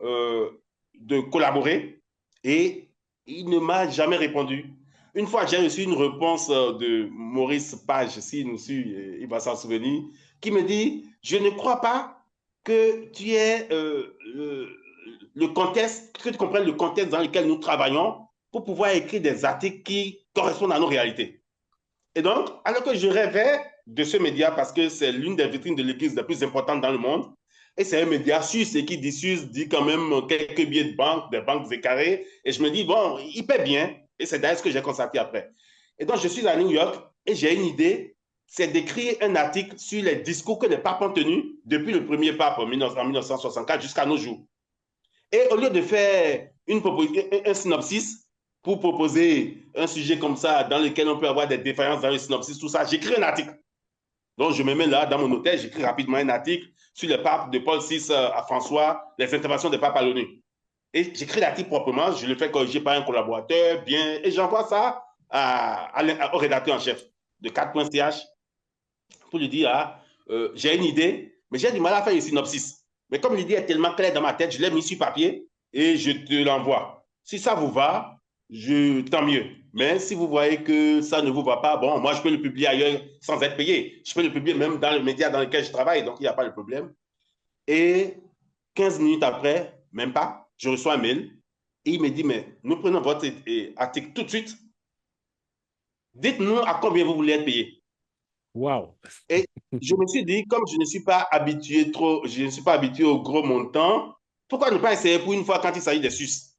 de collaborer et il ne m'a jamais répondu. Une fois, j'ai reçu une réponse de Maurice Page, s'il nous suit, il va s'en souvenir, qui me dit, je ne crois pas que tu aies le contexte, que tu comprennes le contexte dans lequel nous travaillons pour pouvoir écrire des articles qui correspondent à nos réalités. Et donc, alors que je rêvais de ce média parce que c'est l'une des vitrines de l'église les plus importantes dans le monde, et c'est un média suisse et qui dit quand même quelques billets de banque, des banques écarées, et je me dis, bon, il paie bien, et c'est d'ailleurs ce que j'ai constaté après. Et donc, je suis à New York et j'ai une idée, c'est d'écrire un article sur les discours que les papes ont tenus depuis le premier pape en 1964 jusqu'à nos jours. Et au lieu de faire un synopsis pour proposer un sujet comme ça dans lequel on peut avoir des défaillances dans le synopsis, tout ça, j'écris un article. Donc, je me mets là dans mon hôtel, j'écris rapidement un article sur les papes de Paul VI à François, les interventions des papes à l'ONU. Et j'écris l'article proprement, je le fais corriger par un collaborateur, bien, et j'envoie ça au rédacteur en chef de 4.ch pour lui dire, ah, j'ai une idée, mais j'ai du mal à faire une synopsis. Mais comme l'idée est tellement claire dans ma tête, je l'ai mis sur papier et je te l'envoie. Si ça vous va, tant mieux. Mais si vous voyez que ça ne vous va pas, bon, moi, je peux le publier ailleurs sans être payé. Je peux le publier même dans le média dans lequel je travaille, donc il n'y a pas de problème. Et 15 minutes après, même pas, je reçois un mail et il me dit, mais nous prenons votre article tout de suite. Dites-nous à combien vous voulez être payé. Wow. Et je me suis dit, comme je ne suis pas habitué au gros montant, pourquoi ne pas essayer pour une fois quand il s'agit des Suisses?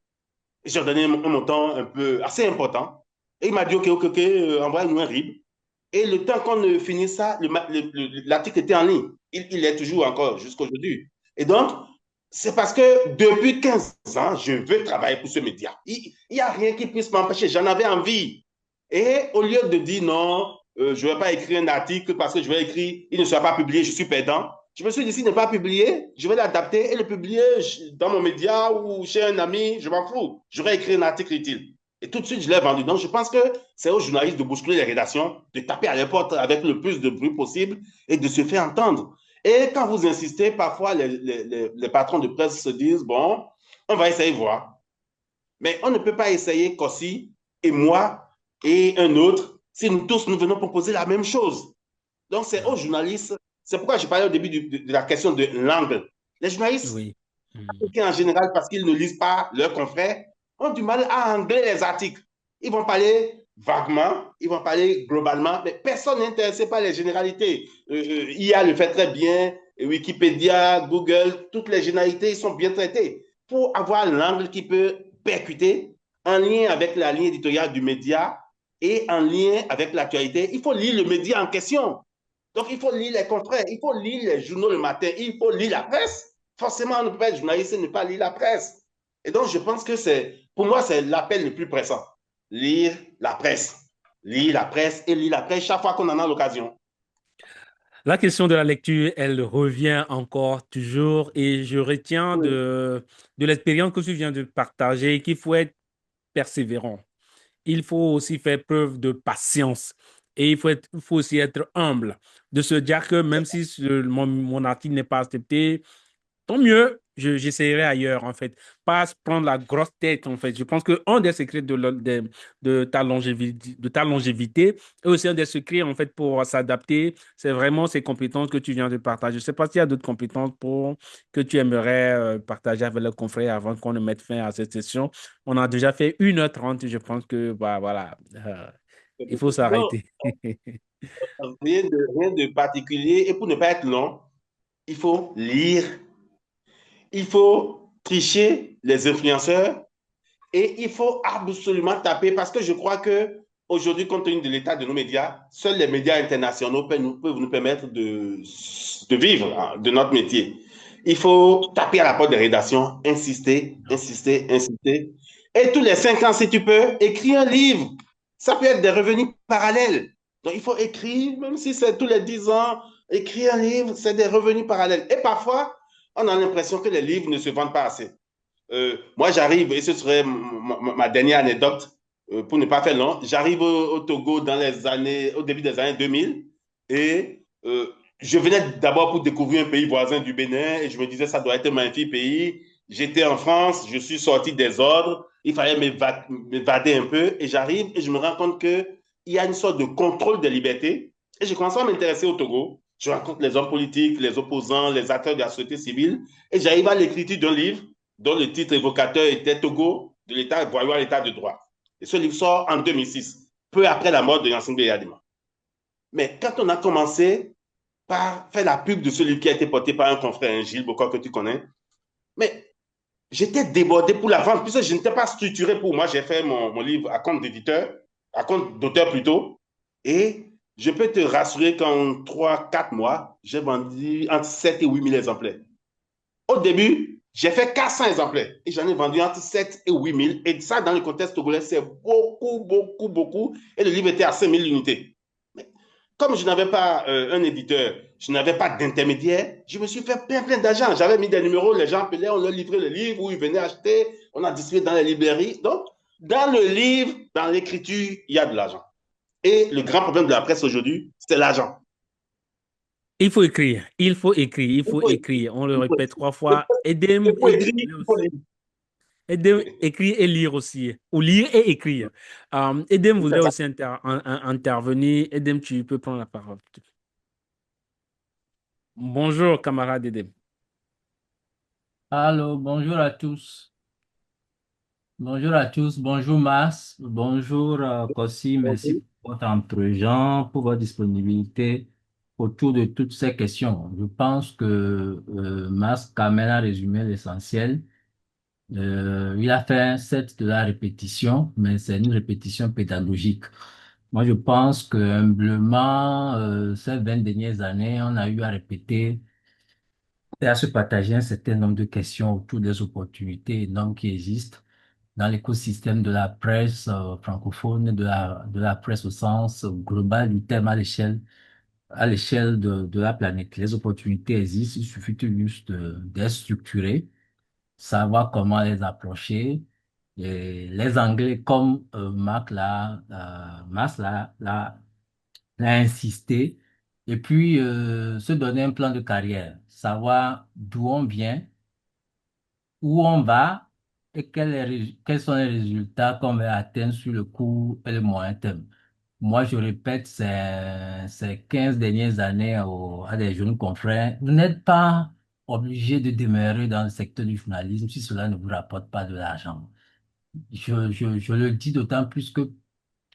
Et j'ai donné un montant un peu assez important. Et il m'a dit, OK, envoyez-nous un RIB. Et le temps qu'on ne finisse ça, l'article était en ligne. Il est toujours encore jusqu'à aujourd'hui. Et donc, c'est parce que depuis 15 ans, je veux travailler pour ce média. Il n'y a rien qui puisse m'empêcher. J'en avais envie. Et au lieu de dire non, je ne vais pas écrire un article parce que je vais écrire, il ne sera pas publié, je suis perdant. Je me suis dit, s'il n'est pas publié, je vais l'adapter et le publier dans mon média ou chez un ami, je m'en fous. Je vais écrire un article utile. Et tout de suite, je l'ai vendu. Donc, je pense que c'est aux journalistes de bousculer les rédactions, de taper à la porte avec le plus de bruit possible et de se faire entendre. Et quand vous insistez, parfois, les patrons de presse se disent, bon, on va essayer de voir. Mais on ne peut pas essayer qu'aussi, et moi, et un autre, si nous tous, nous venons proposer la même chose. Donc, c'est aux journalistes. C'est pourquoi je parlais au début de la question de l'angle. Les journalistes, Oui. Mm. en général, parce qu'ils ne lisent pas leurs confrères, ont du mal à angler les articles. Ils vont parler vaguement, ils vont parler globalement, mais personne n'est intéressé par les généralités. IA le fait très bien, Wikipédia, Google, toutes les généralités, ils sont bien traités. Pour avoir l'angle qui peut percuter en lien avec la ligne éditoriale du média et en lien avec l'actualité, il faut lire le média en question. Donc, il faut lire les confrères, il faut lire les journaux le matin, il faut lire la presse. Forcément, on ne peut pas être journaliste et ne pas lire la presse. Et donc, je pense que pour moi, c'est l'appel le plus pressant. Lire la presse. Lire la presse et lire la presse chaque fois qu'on en a l'occasion. La question de la lecture, elle revient encore toujours et je retiens Oui. de l'expérience que tu viens de partager qu'il faut être persévérant. Il faut aussi faire preuve de patience et il faut aussi être humble, de se dire que même si mon article n'est pas accepté, tant mieux, j'essaierai ailleurs, en fait. Pas se prendre la grosse tête, en fait. Je pense que un des secrets de ta longévité et aussi un des secrets, en fait, pour s'adapter, c'est vraiment ces compétences que tu viens de partager. Je ne sais pas s'il y a d'autres compétences que tu aimerais partager avec le confrère avant qu'on ne mette fin à cette session. On a déjà fait 1h30. Je pense que, bah, voilà, il faut Non, s'arrêter. rien de particulier. Et pour ne pas être long, il faut lire, il faut tricher les influenceurs. Et il faut absolument taper parce que je crois que aujourd'hui, compte tenu de l'état de nos médias, seuls les médias internationaux peuvent nous permettre de vivre hein, de notre métier. Il faut taper à la porte des rédactions, insister, insister, insister. Et tous les 5 ans, si tu peux, écrire un livre. Ça peut être des revenus parallèles. Donc, il faut écrire, même si c'est tous les 10 ans, écrire un livre, c'est des revenus parallèles. Et parfois, on a l'impression que les livres ne se vendent pas assez. Moi, j'arrive, et ce serait ma dernière anecdote, pour ne pas faire long, j'arrive au Togo au début des années 2000, et je venais d'abord pour découvrir un pays voisin du Bénin, et je me disais, ça doit être un magnifique pays. J'étais en France, je suis sorti des ordres, il fallait m'évader un peu, et j'arrive, et je me rends compte qu'il y a une sorte de contrôle des libertés, et je commence à m'intéresser au Togo. Je rencontre les hommes politiques, les opposants, les acteurs de la société civile, et j'arrive à l'écriture d'un livre dont le titre évocateur était Togo, de l'État voyou à l'État de droit. Et ce livre sort en 2006, peu après la mort de Yancine Beyadima. Mais quand on a commencé par faire la pub de ce livre qui a été porté par un confrère, Gilles Bocor, que tu connais, mais j'étais débordé pour la vente, puisque je n'étais pas structuré pour moi. J'ai fait mon livre à compte d'éditeur, à compte d'auteur plutôt, et je peux te rassurer qu'en 3, 4 mois, j'ai vendu entre 7 et 8 000 exemplaires. Au début, j'ai fait 400 exemplaires et j'en ai vendu entre 7 et 8 000. Et ça, dans le contexte togolais, c'est beaucoup, beaucoup, beaucoup. Et le livre était à 5 000 unités. Mais comme je n'avais pas un éditeur, je n'avais pas d'intermédiaire, je me suis fait plein, plein d'argent. J'avais mis des numéros, les gens appelaient, on leur livrait le livre ou ils venaient acheter, on a distribué dans les librairies. Donc, dans le livre, dans l'écriture, il y a de l'argent. Et le grand problème de la presse aujourd'hui, c'est l'argent. Il faut écrire, il faut écrire, il Il faut faut, écrire. On le il faut, répète 3 fois. Aidez, il faut aidez écrire, il faut lire. Edem, écrire et lire aussi, ou lire et écrire. Edem Ça, voudrait aussi intervenir. Edem, tu peux prendre la parole. Bonjour, camarade Edem. Allô, bonjour à tous. Bonjour à tous. Bonjour Mars. Bonjour Kossi. Merci pour votre entregent, pour votre disponibilité autour de toutes ces questions. Je pense que Mars Kamel a résumé l'essentiel. Il a fait certes de la répétition, mais c'est une répétition pédagogique. Moi, je pense que humblement, ces 20 dernières années, on a eu à répéter et à se partager un certain nombre de questions autour des opportunités énormes qui existent dans l'écosystème de la presse francophone, de la presse au sens global du terme à l'échelle de la planète. Les opportunités existent, il suffit tout juste de les structurer, savoir comment les approcher. Et les Anglais, comme l'a insisté, et puis se donner un plan de carrière, savoir d'où on vient, où on va et quels sont les résultats qu'on va atteindre sur le court et le moyen terme. Moi, je répète ces 15 dernières années à des jeunes confrères, vous n'êtes pas obligé de demeurer dans le secteur du journalisme si cela ne vous rapporte pas de l'argent. Je le dis d'autant plus que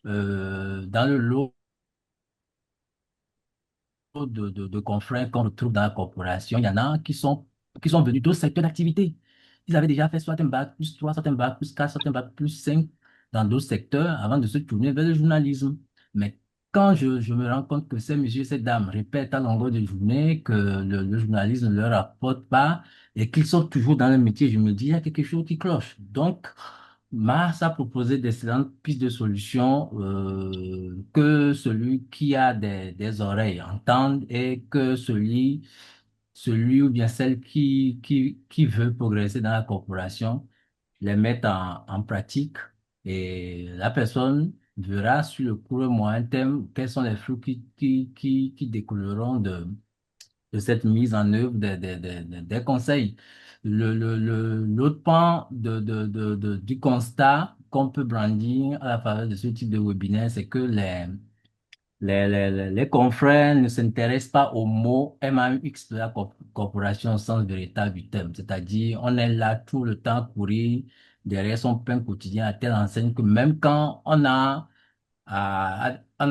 dans le lot de confrères qu'on retrouve dans la corporation, il y en a qui sont venus d'autres secteurs d'activité. Ils avaient déjà fait soit un bac plus 3, soit un bac plus 4, soit un bac plus 5 dans d'autres secteurs avant de se tourner vers le journalisme. Mais quand je me rends compte que ces messieurs, ces dames répètent à longueur de journée que le journalisme ne leur apporte pas et qu'ils sont toujours dans le métier, je me dis, il y a quelque chose qui cloche. Donc, Mars a proposé d'excellentes pistes de solutions que celui qui a des oreilles entende et que celui ou bien celle qui veut progresser dans la corporation les mette en pratique et la personne verra sur le court et moyen terme quels sont les fruits qui découleront de cette mise en œuvre des conseils. L'autre pan du constat qu'on peut brandir à la faveur de ce type de webinaire, c'est que les confrères ne s'intéressent pas au mot MAUX de la corporation au sens véritable du terme. C'est-à-dire, on est là tout le temps à courir derrière son pain quotidien à telle enseigne que même quand on a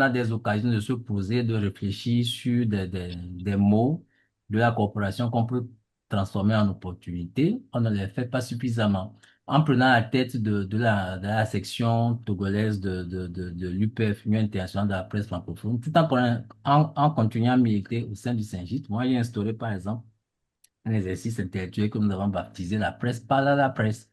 des occasions de se poser, de réfléchir sur des mots de la corporation qu'on peut transformer en opportunités. On ne les fait pas suffisamment. En prenant la tête de la section togolaise de l'UPF, Union internationale de la presse francophone, tout en continuant à militer au sein du Saint-Gist, moi, j'ai instauré, par exemple, un exercice intellectuel que nous avons baptisé la presse parle à la presse.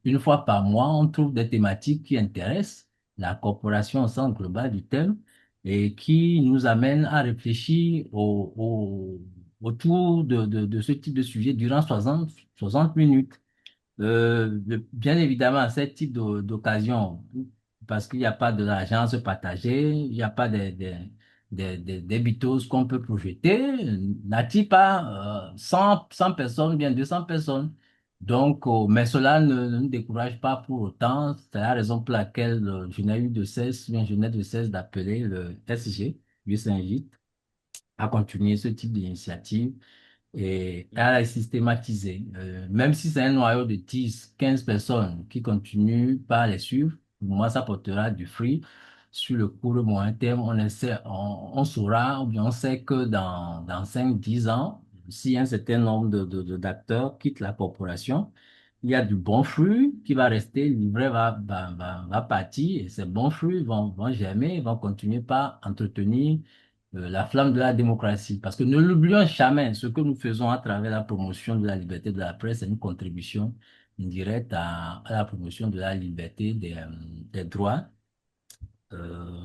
Une fois par mois, on trouve des thématiques qui intéressent la corporation au sens global du thème et qui nous amènent à réfléchir autour de ce type de sujet durant 60 minutes. Bien évidemment, à ce type d'occasion, parce qu'il n'y a pas de l'argent à se partager, il n'y a pas des bitos qu'on peut projeter, n'attire pas 100 personnes, bien 200 personnes. Donc, mais cela ne nous décourage pas pour autant. C'est la raison pour laquelle je n'ai eu de cesse, bien, je n'ai de cesse d'appeler le SG, lui s'invite à continuer ce type d'initiative et à la systématiser. Même si c'est un noyau de 10, 15 personnes qui continuent par les suivre, pour moi, ça portera du fruit. Sur le court et moyen terme, on saura, ou bien on sait que dans 5, 10 ans, si un certain nombre d'acteurs quittent la corporation, il y a du bon fruit qui va rester, le livret va partir et ces bons fruits vont germer, vont continuer par entretenir la flamme de la démocratie. Parce que ne l'oublions jamais, ce que nous faisons à travers la promotion de la liberté de la presse, c'est une contribution indirecte à la promotion de la liberté des droits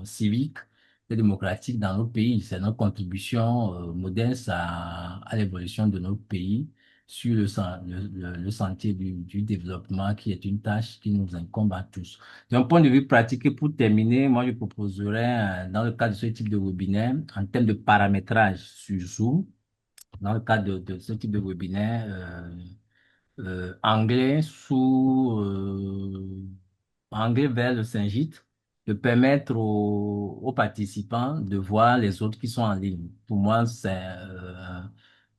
civiques et démocratiques dans nos pays. C'est notre contribution modeste à l'évolution de notre pays sur le sentier du développement qui est une tâche qui nous incombe à tous. D'un point de vue pratique, et pour terminer, moi je proposerais, dans le cadre de ce type de webinaire, en termes de paramétrage sur Zoom, dans le cadre de ce type de webinaire, anglais anglais vers le Saint-Gite, de permettre aux participants de voir les autres qui sont en ligne. Pour moi, c'est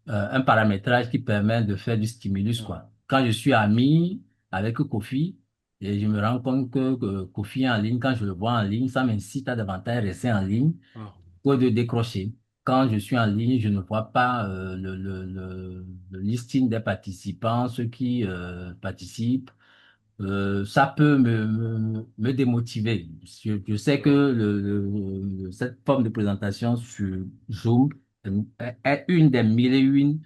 un paramétrage qui permet de faire du stimulus, quoi. Quand je suis ami avec Kofi, et je me rends compte que Kofi est en ligne, quand je le vois en ligne, ça m'incite à davantage rester en ligne Ah. ou de décrocher. Quand je suis en ligne, je ne vois pas le listing des participants, ceux qui participent. Ça peut me démotiver. Je sais que cette forme de présentation sur Zoom est une des mille et une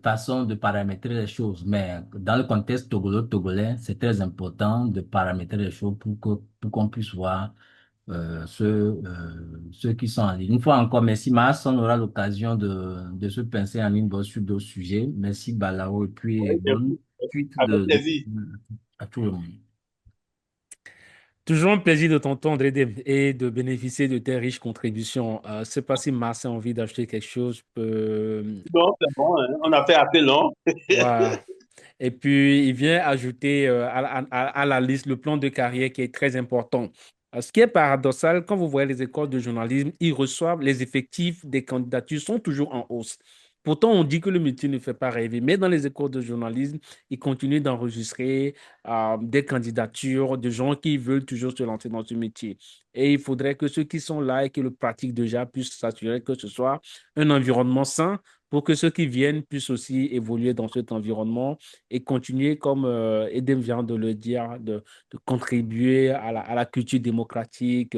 façons de paramétrer les choses. Mais dans le contexte togolais, c'est très important de paramétrer les choses pour qu'on puisse voir ceux qui sont en ligne. Une fois encore, merci Mars, on aura l'occasion de se penser en ligne sur d'autres sujets. Merci Balao et puis bonne suite Avec plaisir. à tout le monde. Toujours un plaisir de t'entendre et de bénéficier de tes riches contributions. C'est pas si Mars a envie d'acheter quelque chose. Non, c'est bon, hein. On a fait assez long. Voilà. Et puis, il vient ajouter à la liste le plan de carrière qui est très important. Ce qui est paradoxal, quand vous voyez les écoles de journalisme, ils reçoivent les effectifs des candidatures sont toujours en hausse. Pourtant, on dit que le métier ne fait pas rêver, mais dans les écoles de journalisme, ils continuent d'enregistrer des candidatures de gens qui veulent toujours se lancer dans ce métier. Et il faudrait que ceux qui sont là et qui le pratiquent déjà puissent s'assurer que ce soit un environnement sain pour que ceux qui viennent puissent aussi évoluer dans cet environnement et continuer, comme Edem vient de le dire, de contribuer à la culture démocratique,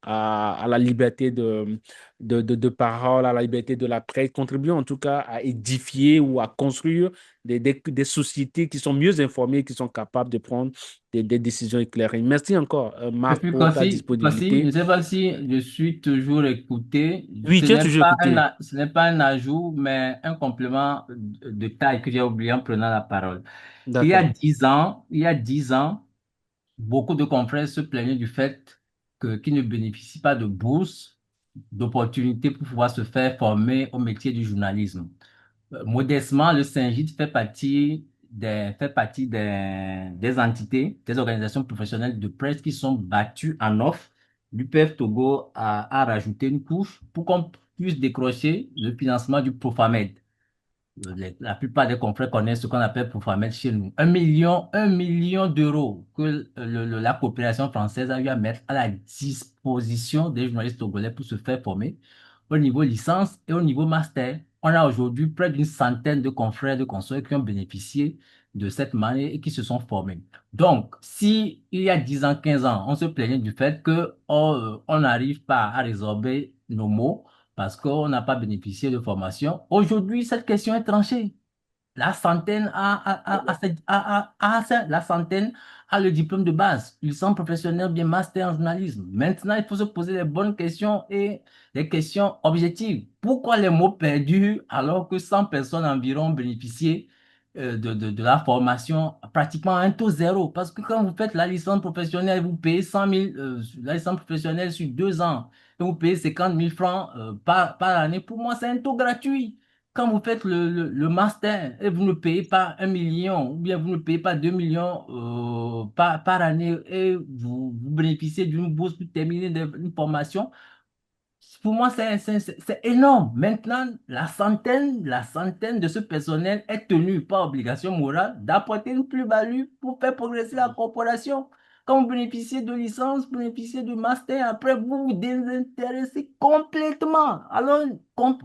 à la liberté de parole, à la liberté de la presse, contribuer en tout cas à édifier ou à construire des sociétés qui sont mieux informées, qui sont capables de prendre des décisions éclairées. Merci encore, Et Marc, puis, pour ta Kassi, je disponibilité. ne sais pas si je suis toujours écouté. Oui, tu as toujours écouté. Ce n'est pas un ajout, mais un complément de taille que j'ai oublié en prenant la parole. D'accord. Il y a 10 ans, beaucoup de confrères se plaignaient du fait qu'ils ne bénéficient pas de bourses, d'opportunités pour pouvoir se faire former au métier du journalisme. Modestement, le Saint-Gide fait partie des entités, des organisations professionnelles de presse qui sont battues en offre. L'UPF Togo a rajouté une couche pour qu'on puisse décrocher le financement du Profamed. La plupart des confrères connaissent ce qu'on appelle Profamed chez nous. 1 million d'euros que la coopération française a eu à mettre à la disposition des journalistes togolais pour se faire former au niveau licence et au niveau master. On a aujourd'hui près d'une centaine de confrères, de consoeurs qui ont bénéficié de cette manière et qui se sont formés. Donc, si il y a 10 ans, 15 ans, on se plaignait du fait que on n'arrive pas à résorber nos maux, parce qu'on n'a pas bénéficié de formation. Aujourd'hui, cette question est tranchée. La centaine la centaine a le diplôme de base. Ils sont professionnels, bien master en journalisme. Maintenant, il faut se poser les bonnes questions et des questions objectives. Pourquoi les mots perdus alors que 100 personnes environ ont bénéficié de la formation pratiquement à un taux zéro? Parce que quand vous faites la licence professionnelle, vous payez 100 000, la licence professionnelle sur 2 ans, et vous payez 50 000 francs par année. Pour moi, c'est un taux gratuit. Quand vous faites le master et vous ne payez pas 1 million ou bien vous ne payez pas 2 millions par année et vous bénéficiez d'une bourse pour terminer une formation, pour moi, c'est énorme. Maintenant, la centaine de ce personnel est tenu par obligation morale d'apporter une plus-value pour faire progresser la corporation. Quand vous bénéficiez de licence, vous bénéficiez de master, après vous vous désintéressez complètement. Alors,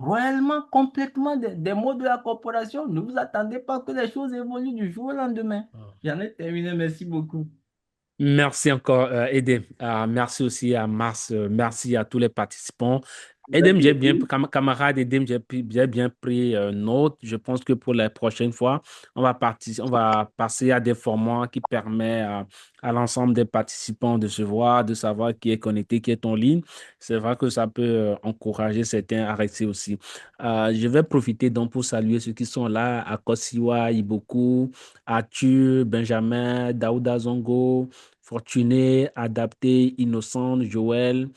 réellement, complètement des mots de la corporation. Ne vous attendez pas que les choses évoluent du jour au lendemain. J'en ai terminé. Merci beaucoup. Merci encore, Edem. Merci aussi à Mars. Merci à tous les participants. Edem, Merci beaucoup. camarade Edem, j'ai bien pris note. Je pense que pour la prochaine fois, on va passer à des formats qui permettent à l'ensemble des participants de se voir, de savoir qui est connecté, qui est en ligne. C'est vrai que ça peut encourager certains à rester aussi. Je vais profiter donc pour saluer ceux qui sont là, Akosiwa, Iboku, Arthur, Benjamin, Daouda Zongo. Fortuné, Adapté, Innocent, Joël,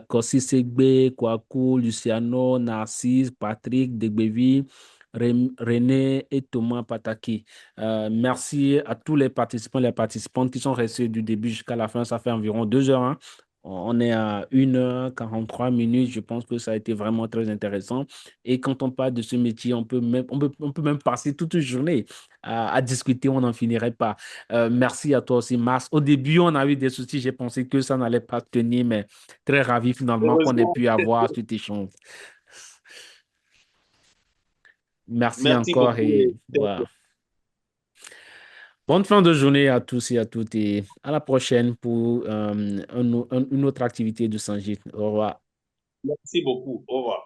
Kossi Segbe, Kwaku, Luciano, Narcisse, Patrick, Degbevi, René et Thomas Pataki. Merci à tous les participants et les participantes qui sont restés du début jusqu'à la fin. Ça fait environ 2 heures, hein. On est à 1h43 minutes. Je pense que ça a été vraiment très intéressant. Et quand on parle de ce métier, on peut même passer toute une journée à discuter. On n'en finirait pas. Merci à toi aussi, Mars. Au début, on a eu des soucis. J'ai pensé que ça n'allait pas tenir, mais très ravi finalement qu'on ait Heureusement, pu avoir cet échange. Merci merci encore beaucoup. et voilà. Bonne fin de journée à tous et à toutes et à la prochaine pour une autre activité de Sanjit. Au revoir. Merci beaucoup. Au revoir.